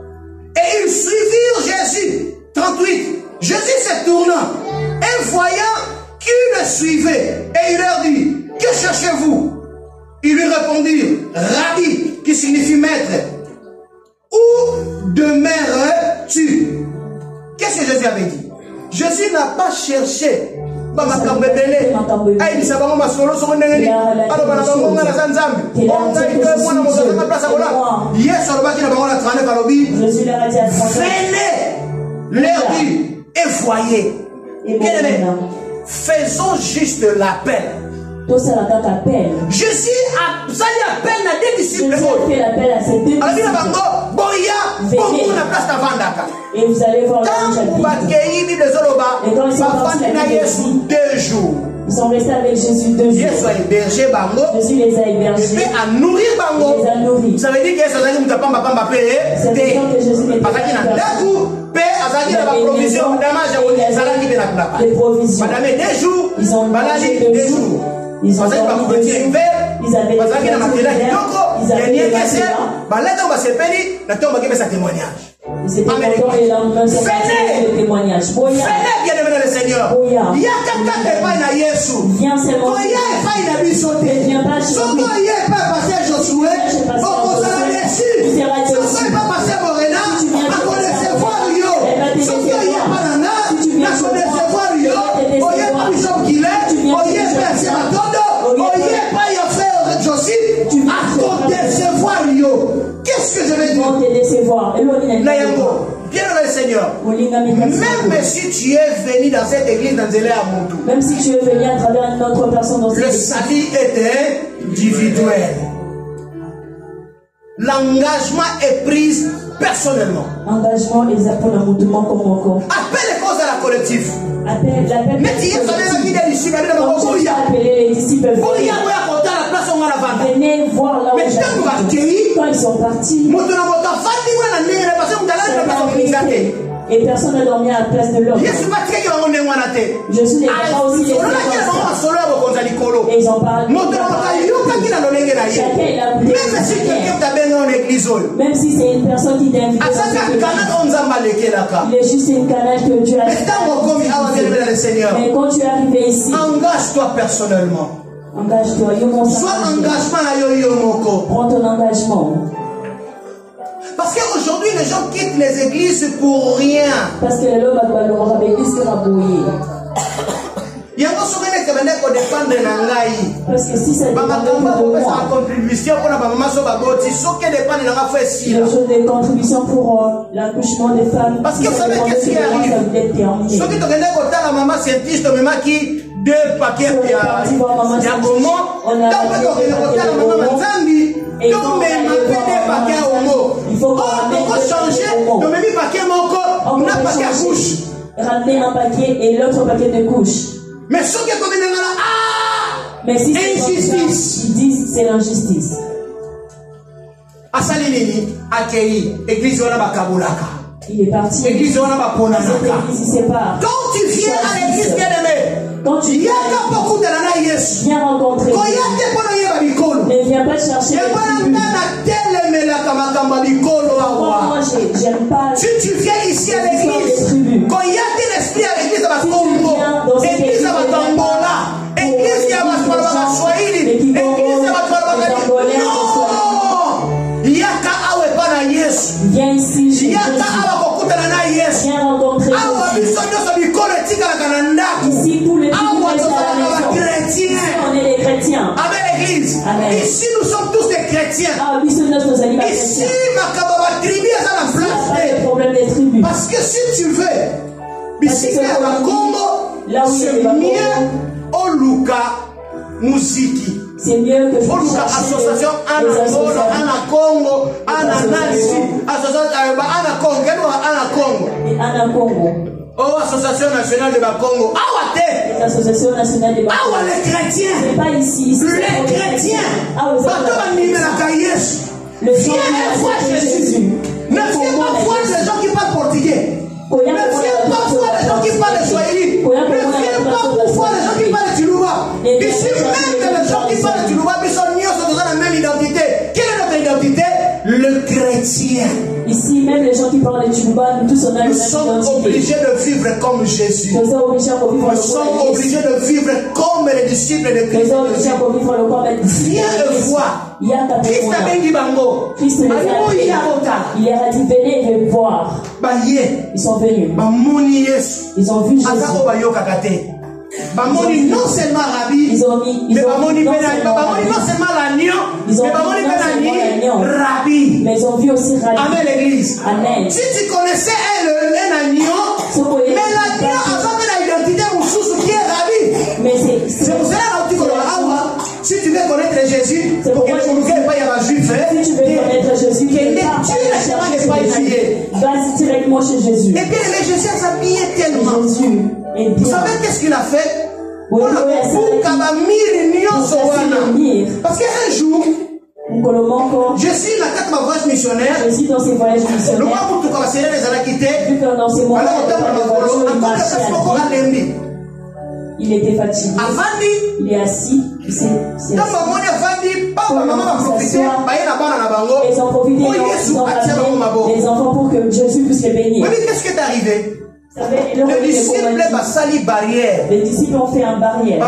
et ils suivirent Jésus. 38. Jésus se tournant et voyant qu'ils le suivaient, et il leur dit, que cherchez-vous? Ils lui répondirent, Rabbi, qui signifie maître, où demeures-tu? Qu'est-ce que Jésus avait dit? Jésus n'a pas cherché. Venez, leur dit, et voyez. Faisons juste l'appel. Jésus a appel à des disciples. Et vous allez voir deux jours. Ils sont restés avec Jésus 2 jours. Jésus les a hébergés. Il a nourri bango. Il les a nourris. Ça veut dire que ça veut dire que Jésus n'est pas les provisions. Ils ont mangé 2 jours. Ils ont dormi 2 jours. Ils avaient ils étaient contents et l'endemain c'est le témoignage. Venez, bien-aimé le Seigneur. Il y a quelqu'un qui n'est pas à Jésus. Viens seulement. Il n'y a pas une abisoté. Il n'y a pas passer Josué. On vous a déçu. Il n'y a pas passer Morena. On connaissait voir Rio. Sauf qu'il n'y a pas Nana. On connaissait voir Rio. Il n'y a pas Bishop Guillet. Il n'y a pas Sébatondo. Il n'y a pas Yafé Josie. À connaître voir Rio. Qu'est-ce que je vais dire? Bien le Seigneur. Même si tu es venu dans cette église dans même si tu es venu à travers une autre personne dans cette église, le salut est individuel. L'engagement est pris personnellement. Engagement est pour encore. Appelle les causes à la collective. Mais tu es appelé les disciples. Venez voir là où quand ils sont partis. Et personne n'a dormi à la place de l'homme. Jésus n'est pas aussi Et ils en parlent. Même si c'est une personne qui t'invite, il est juste une canal que Dieu a fait. Mais quand tu es arrivé ici, engage-toi personnellement. Engage-toi. Sois engagement. Prends ton engagement. Parce qu'aujourd'hui, les gens quittent les églises pour rien. Parce que l'homme a l'église qui va bouillir. Parce que si ça dépend de moi, les choses de contribution pour l'accouchement des femmes. Parce que vous savez qu'est-ce qui arrive? Ceux qui te connaissent la maman scientiste, maman qui 2 paquets, il y a comment? Il faut changer, de même paquet on a paquet à couche. Ramener un paquet et l'autre paquet de couches. Mais ceux qui connaissent mais si injustice, ils disent c'est l'injustice. Église il est parti. Église quand tu viens à l'église bien-aimée, quand tu viens rencontrer, ne viens pas chercher moi j'aime pas. Si tu viens ici à l'église, quand il y a de l'esprit à l'église à Congo, église à Batambola, église à Swahili, église à non, Yaka awe pana Yesu. Viens ici, Yaka awa kokutana na Yesu. Viens rencontrer Awa bisonyo so bikolo tika la kanandako. Ici tous les chrétiens. On est des chrétiens. Amen l'église. Ici nous sommes tous des chrétiens. Ici ma kababa tribu est à la place. Parce que si tu veux, ici à la Congo, c'est mieux au Luka Musiki. C'est mieux que je association Anangola, Anacongo, Ananasi, Anacongo. Oh, Association nationale de Bakongo. Awate. L'association nationale de Bakongo. Awa les chrétiens. C'est pas ici. Les chrétiens. Le viens voir Jésus. Ne viens pas voir les gens qui parlent portugais. Ne viens pas voir les gens qui parlent swahili. Ne viens pas voir les gens qui parlent Tuluba. Ici même les gens qui parlent Tuluba, ils sont dans la même identité. Quelle est notre identité? Le chrétien. Ici même les gens qui parlent de Tuluba, nous tous on a une identité. Nous sommes obligés de vivre comme Jésus. Nous sommes obligés de vivre comme les disciples de Christ. Viens le voir. Christ a béni Bango. Christ il a dit venez et voir. Ils sont venus. Ils ont vu Jésus. Bamoni non seulement Rabbi, mais Bamoni non seulement l'agneau, mais Bamoni Rabbi. Mais ils ont vu aussi Rabbi. Amen l'église. Amen. Si tu connaissais un agneau, mais l'agneau a l'identité qui est Rabbi. C'est pour cela que tu connais. Si tu veux connaître Jésus, pour que tu ne pas y avoir juif, si tu veux connaître Jésus, tu n'est pas étudié. Vas directement chez Jésus. Et bien le Jésus s'habillait tellement. Vous savez qu'est-ce qu'il a fait? Parce qu'un jour, je suis dans 4 voyages missionnaires. Je suis dans ces voyages missionnaires. Le mois où tu commences à quitter, dans ces moments, il était fatigué. Il est assis. Ils ont profité les enfants pour que Jésus puisse les bénir. Qu'est-ce qui est arrivé? Les disciples ont fait un barrière. Ils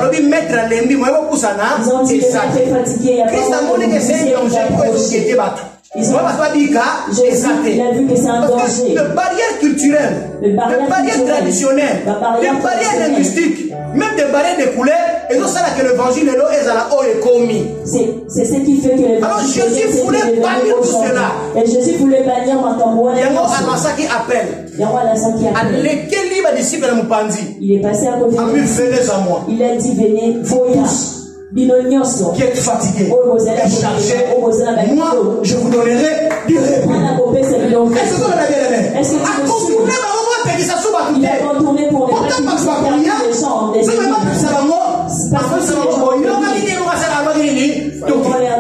ont dit que est fatigué. Il a vu que c'est un danger. Le barrière culturelle, le barrière traditionnelle, le barrière linguistique, même des barrières de couleurs, et donc ça là que l'évangile est là, et ça là haut est commis. C'est ce qui fait que l'évangile. Alors Jésus voulait bannir tout cela. Et Jésus voulait bannir Makambo. Il y a un qui appelle. Il est passé à côté de lui. Il a dit venez, qui êtes fatigué et chargé, moi je vous donnerai du repos. Est-ce que vous l'avez bien aimé? Est-ce que tu il a contourné pour les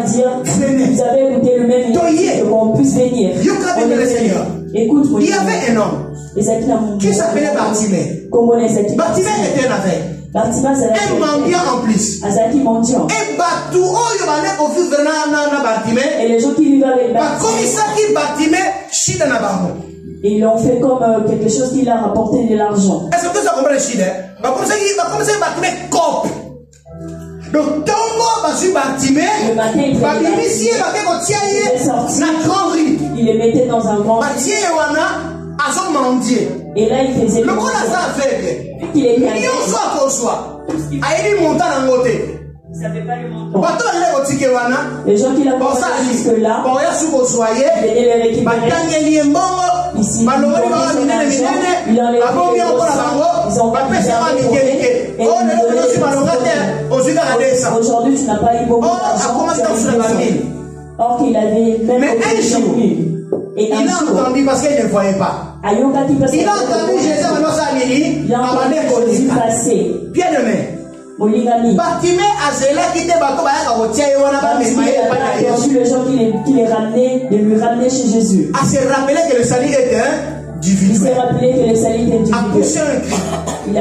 dire vous avez écouté le même qu'on puisse venir. Écoute, il y avait un homme qui s'appelait Bartimée. Bartimée était un aveugle. Un mendiant en plus. Et les gens qui vivent avec Bartimée, ils l'ont fait comme quelque chose qui leur a rapporté de l'argent. Est-ce que ça comprend le Chine? Donc, il les mettait dans un grand riz. Et là, il faisait le qu'il est il savait pas le montant. Les gens qui l'ont pensé jusque-là, venaient les récupérer. Ici, ils ont aujourd'hui, tu n'as pas eu beaucoup d'argent. Or qu'il avait même un jour, il a entendu parce qu'il ne voyait pas. Il a entendu Jésus passer. Bien aimé. Bartimée a zélé qui te bateau les gens qui les ramenaient, de lui ramener chez Jésus. À se rappeler que le salut était il s'est rappelé que le salut était individuel. Il a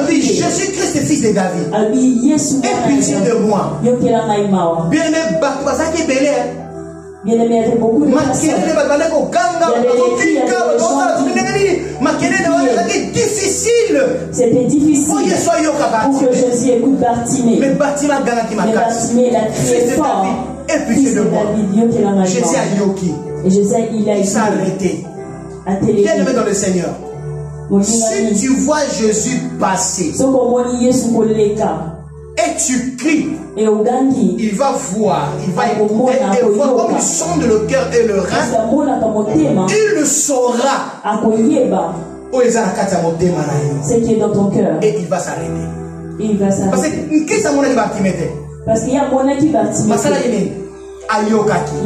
dit Jésus-Christ, fils de David. Aie pitié de moi. Bien aimé, Bazaki Belé. Bien aimé, il y avait beaucoup de personnes. C'était difficile pour que Jésus écoute Bartimée. Mais Bartimée a crié fort. Et pitié de moi. Jésus a yoki. Et Jésus, il s'est arrêté. Viens le mettre dans le Seigneur. Si tu vois Jésus passer et tu cries, il va voir, il va écouter et voir comme il sonde le cœur et le rein. Il le saura. Ce qui est dans ton cœur. Et il va s'arrêter. Parce qu'il y a mon qui va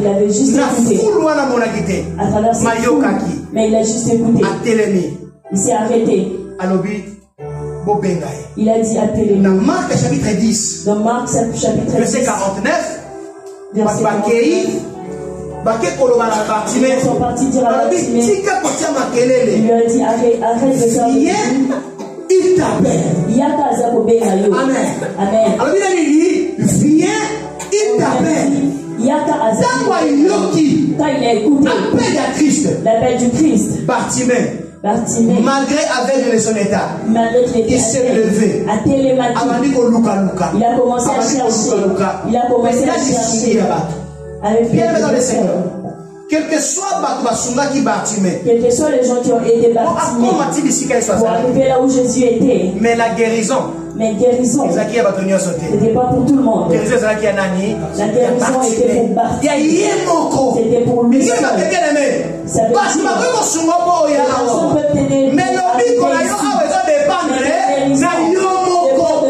il avait juste écouté à travers cette foule, mais il a juste écouté. Il s'est arrêté. Il a dit appelez-le. Dans Marc chapitre 10, dans Marc chapitre 10, verset 49, ils sont partis dire à Bartimée, il lui a dit arrête de faire il t'appelle. Amen. Amen. Alors il a dit viens, il t'appelle. Quand il a écouté l'appel du Christ, Bartimée, malgré aveugle de son état, il s'est levé. Il a commencé à chercher. Bien dans le Seigneur. Quel que soit les gens qui ont aidé Bartimée pour arriver là où Jésus était, mais la guérison, c'était pas pour tout le monde. La guérison était pour Bartimée. C'était pour lui seul. Ça veut dire personne peut t'aider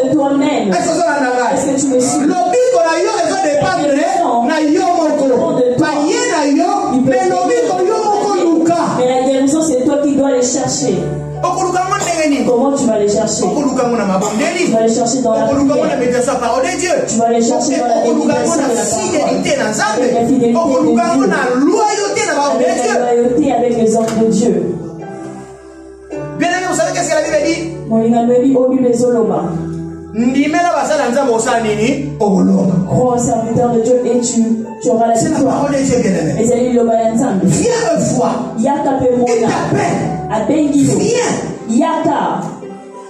de toi-même. Est-ce que tu me suis? Mais la guérison, c'est toi qui dois les chercher. Comment tu vas les chercher? Tu vas les chercher dans la prière. Tu vas les chercher dans la méditation de la fidélité avec les ordres de Dieu. Bien aimé, vous savez qu'est-ce que la Bible dit? Crois au serviteur de Dieu et tu auras la victoire. C'est la parole de Dieu, bien aimé. Viens me voir. Il t'appelle. Viens.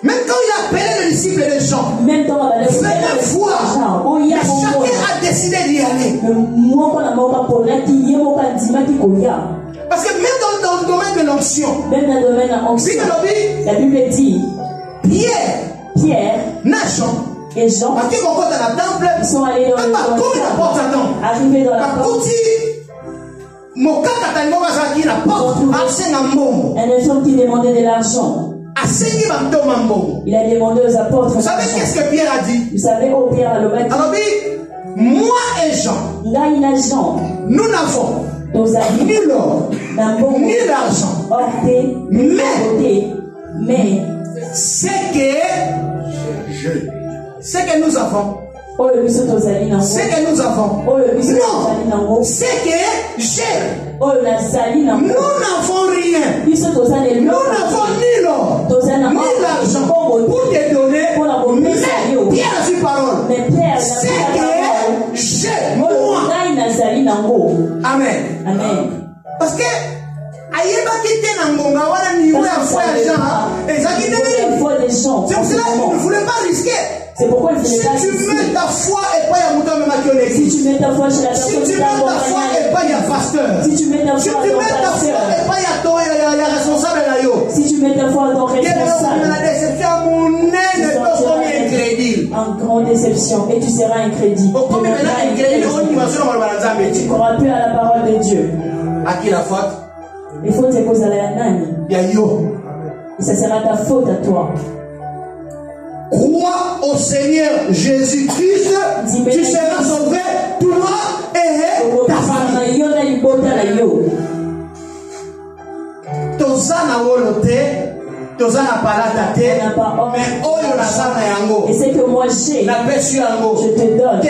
Même quand il appelait le disciple de Jean, venez voir. Mais chacun a décidé d'y aller. Parce que même dans le domaine de l'onction, la Bible dit Pierre et Jean, ils sont allés dans le temple, arrivés dans la porte. Un enfant qui demandait de l'argent. Il a demandé aux apôtres. Vous savez qu'est-ce que Pierre a dit? Vous savez, Pierre a dit, moi et Jean, nous n'avons ni l'or, ni l'argent, mais ce que nous avons, non, ce que j'ai, nous n'avons rien. Nous n'avons ni l'or, ni l'argent pour te donner, mais Pierre a su parole. Mais Pierre, c'est que j'ai moi. Amen. Amen. Parce que ayeba kite na ngonga wana niveau ya foi ya Jean ezaki nini? C'est pour cela qu'il ne voulait pas risquer. C'est pourquoi il voulait pas risquer. Si tu mets ta foi et pas ya muto même qui on église. Si tu mets ta foi chez la personne qui t'a accompagné. Si tu mets ta foi et pas ya pasteur. Si tu mets ta foi à ton pasteur. Et pas ya responsable na yo. Si tu mets ta foi à ton responsable. La déception en grande déception et tu seras incrédible. Tu ne croiras plus à la parole de Dieu. À qui la faute? Il faut te poser la nani. Et ça sera ta faute à toi. Crois au Seigneur Jésus-Christ, tu seras sauvé, toi et ta famille. Tozana wolote. Et c'est que moi j'ai, je te donne.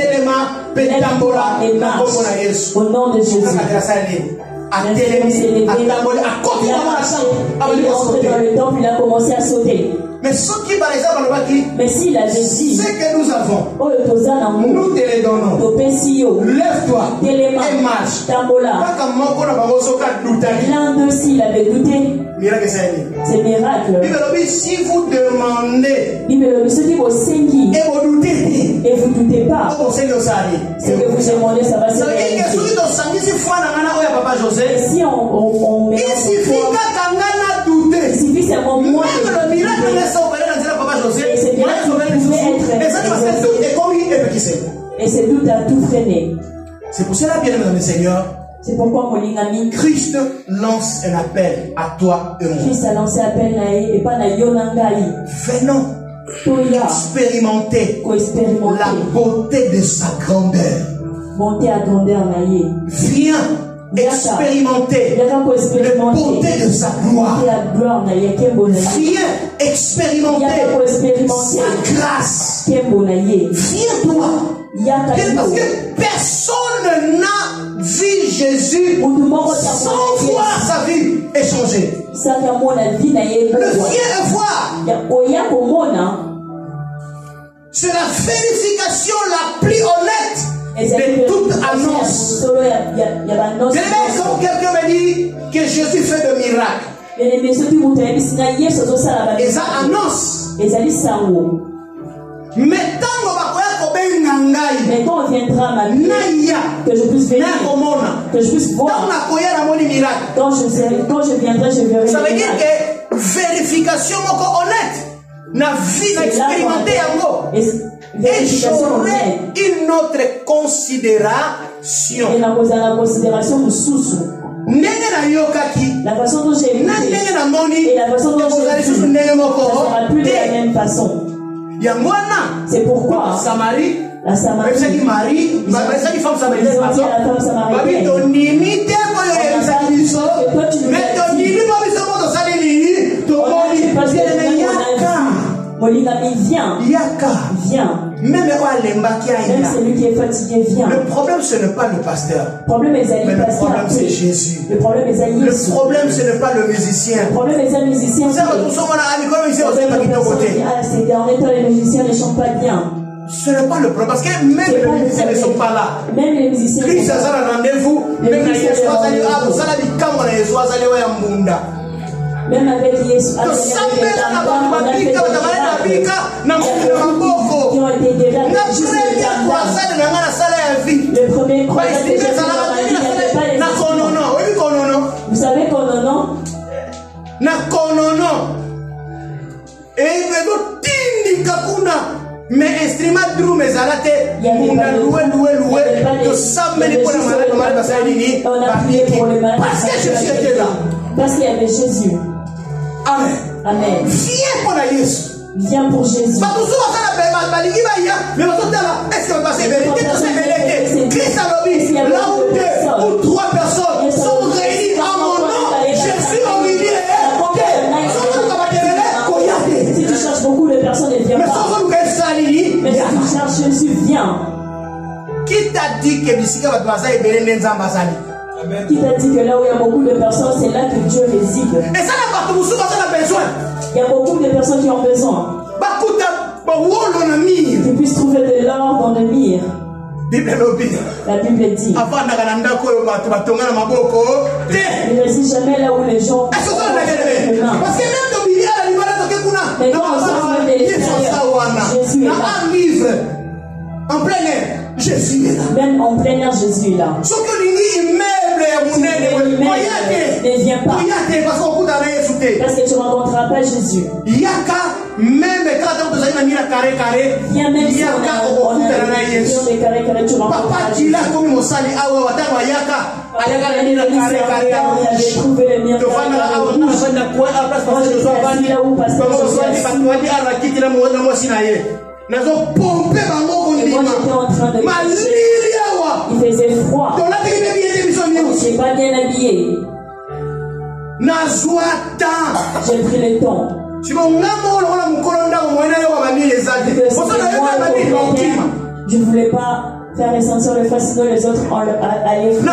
Au nom de Jésus. Il est entré dans le temple, il a commencé à sauter. Mais ce qui, par exemple, mais s'il avait dit, ce que nous avons, nous te les donnons. Lève-toi et marche. L'un d'eux, s'il avait douté, c'est miracle. Si vous demandez et vous doutez pas, ce que vous demandez, ça va se réaliser. Et si on met il suffit seulement moi de et c'est bien et c'est doute à tout freiner. C'est pour cela, bien aimé Seigneur, c'est pourquoi mon ami Christ lance un appel à toi et moi. Christ a lancé appel et pas na yonangai. Venons expérimenter la beauté de sa grandeur. Bonté à grandeur naïe. Viens expérimenter la beauté de sa gloire. Viens expérimenter sa grâce. Viens toi. Parce que personne n'a vu Jésus sans voir sa vie échanger. Le viens voir. C'est la vérification la plus honnête de toute annonce. Quand quelqu'un me dit que Jésus fait de miracles, et ça annonce. Mais quand on viendra ma vie, que je puisse venir, que je puisse voir, quand je viendrai, je verrai. Ça veut dire que vérification honnête, na vie expérimenté et j'aurai une autre considération. Et la considération de sous. La façon dont j'ai écouté et la façon dont j'ai vu, ça ne sera plus de la même façon. C'est pourquoi la Samarie, ils ont dit à la femme samaritaine, viens. Même celui qui est fatigué, vient. Le problème, ce n'est pas le pasteur. Mais le problème, c'est Jésus. Le problème, ce n'est pas le musicien. Le problème, c'est un musicien. En étant les musiciens ne chantent pas bien. Ce n'est pas le problème, parce que même les musiciens ne sont pas là. Même les musiciens. Christ a un rendez-vous. Même avec Jésus, qui ont été déjà le premier croyant de Jésus dans ma vie, il n'y avait pas les vous savez konono? Et il mais instrument drum mais arrêté parce que Jésus était là. Parce qu'il y avait Jésus. Amen. Amen. Viens pour la Jésus. Viens pour Jésus. Christ a dit, là où deux ou trois personnes sont réunies à mon nom, je suis au milieu. Si tu cherches beaucoup de personnes, ne viennent pas. Mais si tu cherches Jésus, viens. Qui t'a dit que Qui t'a dit que là où il y a beaucoup de personnes, c'est là que Dieu réside. Et ça n'a pas tout besoin. Il y a beaucoup de personnes qui ont besoin. qu'ils puissent trouver de l'or dans le mire. La Bible dit. Ne résiste jamais là où les gens. Parce que même Jésus est là. En plein air, Jésus est là. Même en plein air, Jésus est là. Ce que l'immeuble ne vient pas. Parce que tu ne rencontreras pas Jésus. Même quand on a mis la carré, viens même si on a papa qui l'a comme mon sali, il faisait froid. Je n'ai pas bien habillé. J'ai pris le temps. Je ne voulais pas faire l'essentiel de fois, sinon les autres allaient fuir.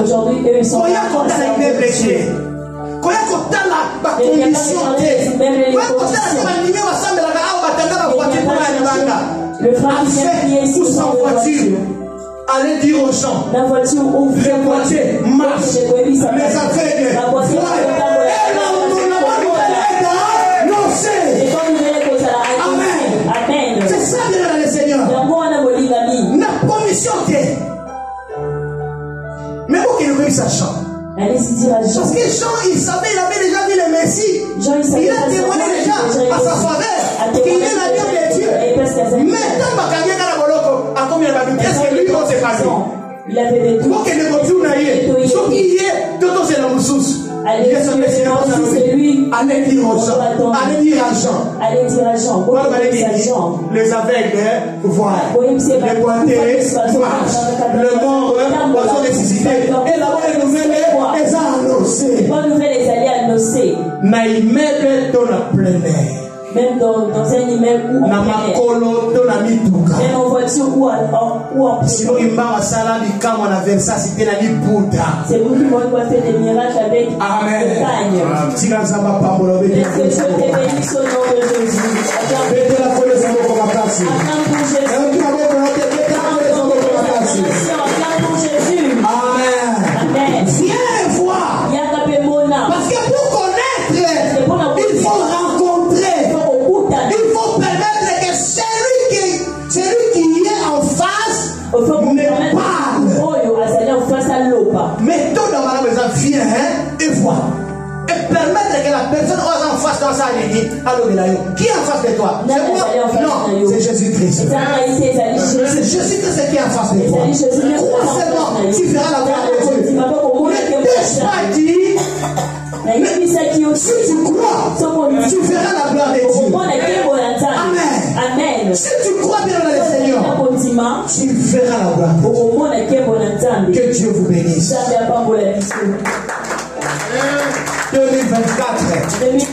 Aujourd'hui, eux, ils sont là. Le frère qui vient prier ici dans la voiture. Allez dire aux gens, la voiture ouvre, les boîtiers marchent, les aveugles, Amen. C'est ça derrière le Seigneur. La commission t'est. Mais vous qui ne voyez ça, Jean. Allez-y dire à Jean. Parce que Jean, il savait, il avait déjà vu le Messie. Jean, il a témoigné déjà à sa faveur qu'il est la Dieu de Dieu. Mais tant qu'il y a un boloko, à combien de minutes est-ce que lui, on s'est passé? Il avait des trucs. Donc, il est retourné à Yé. Ce qui y est, tout c'est la moussous. Allez dire Allez dire aux gens. Allez dire à Jean. Allez dire à Jean. Les aveugles voient. Les boiteux marchent. Le mort oiseau ressuscité. Et la bonne nouvelle est annoncée. La bonne nouvelle est allée annoncer. Naïmède dans la pleine air. Même dans un immeuble ou en même en voiture ou en sinon il m'a sala du camp on a versé c'était la Bouddha. C'est vous qui m'avez fait des miracles avec Amen. Si nous avons pas parlé de Dieu. Que Dieu te bénisse au nom de Jésus. Mettez la foi de son pour la place. Acclame pour Jésus. Acclame pour Jésus. Amen. Amen. Viens voir. Parce que pour connaître, il faut rencontrer. Il faut permettre que celui qui est en face me parle. Mais tout dans ma maison vient et voit. Et permettre que la personne en face dans sa ligne. Qui est en face de toi? C'est moi? Non, c'est Jésus-Christ. C'est Jésus-Christ qui est en face de toi. Crois seulement, tu verras la gloire de Dieu. Ne t'ai-je pas dit? Si tu crois, tu verras la gloire de Dieu. Amen. Si tu crois bien dans le Seigneur, tu verras la gloire de Dieu. Que Dieu vous bénisse. 2024.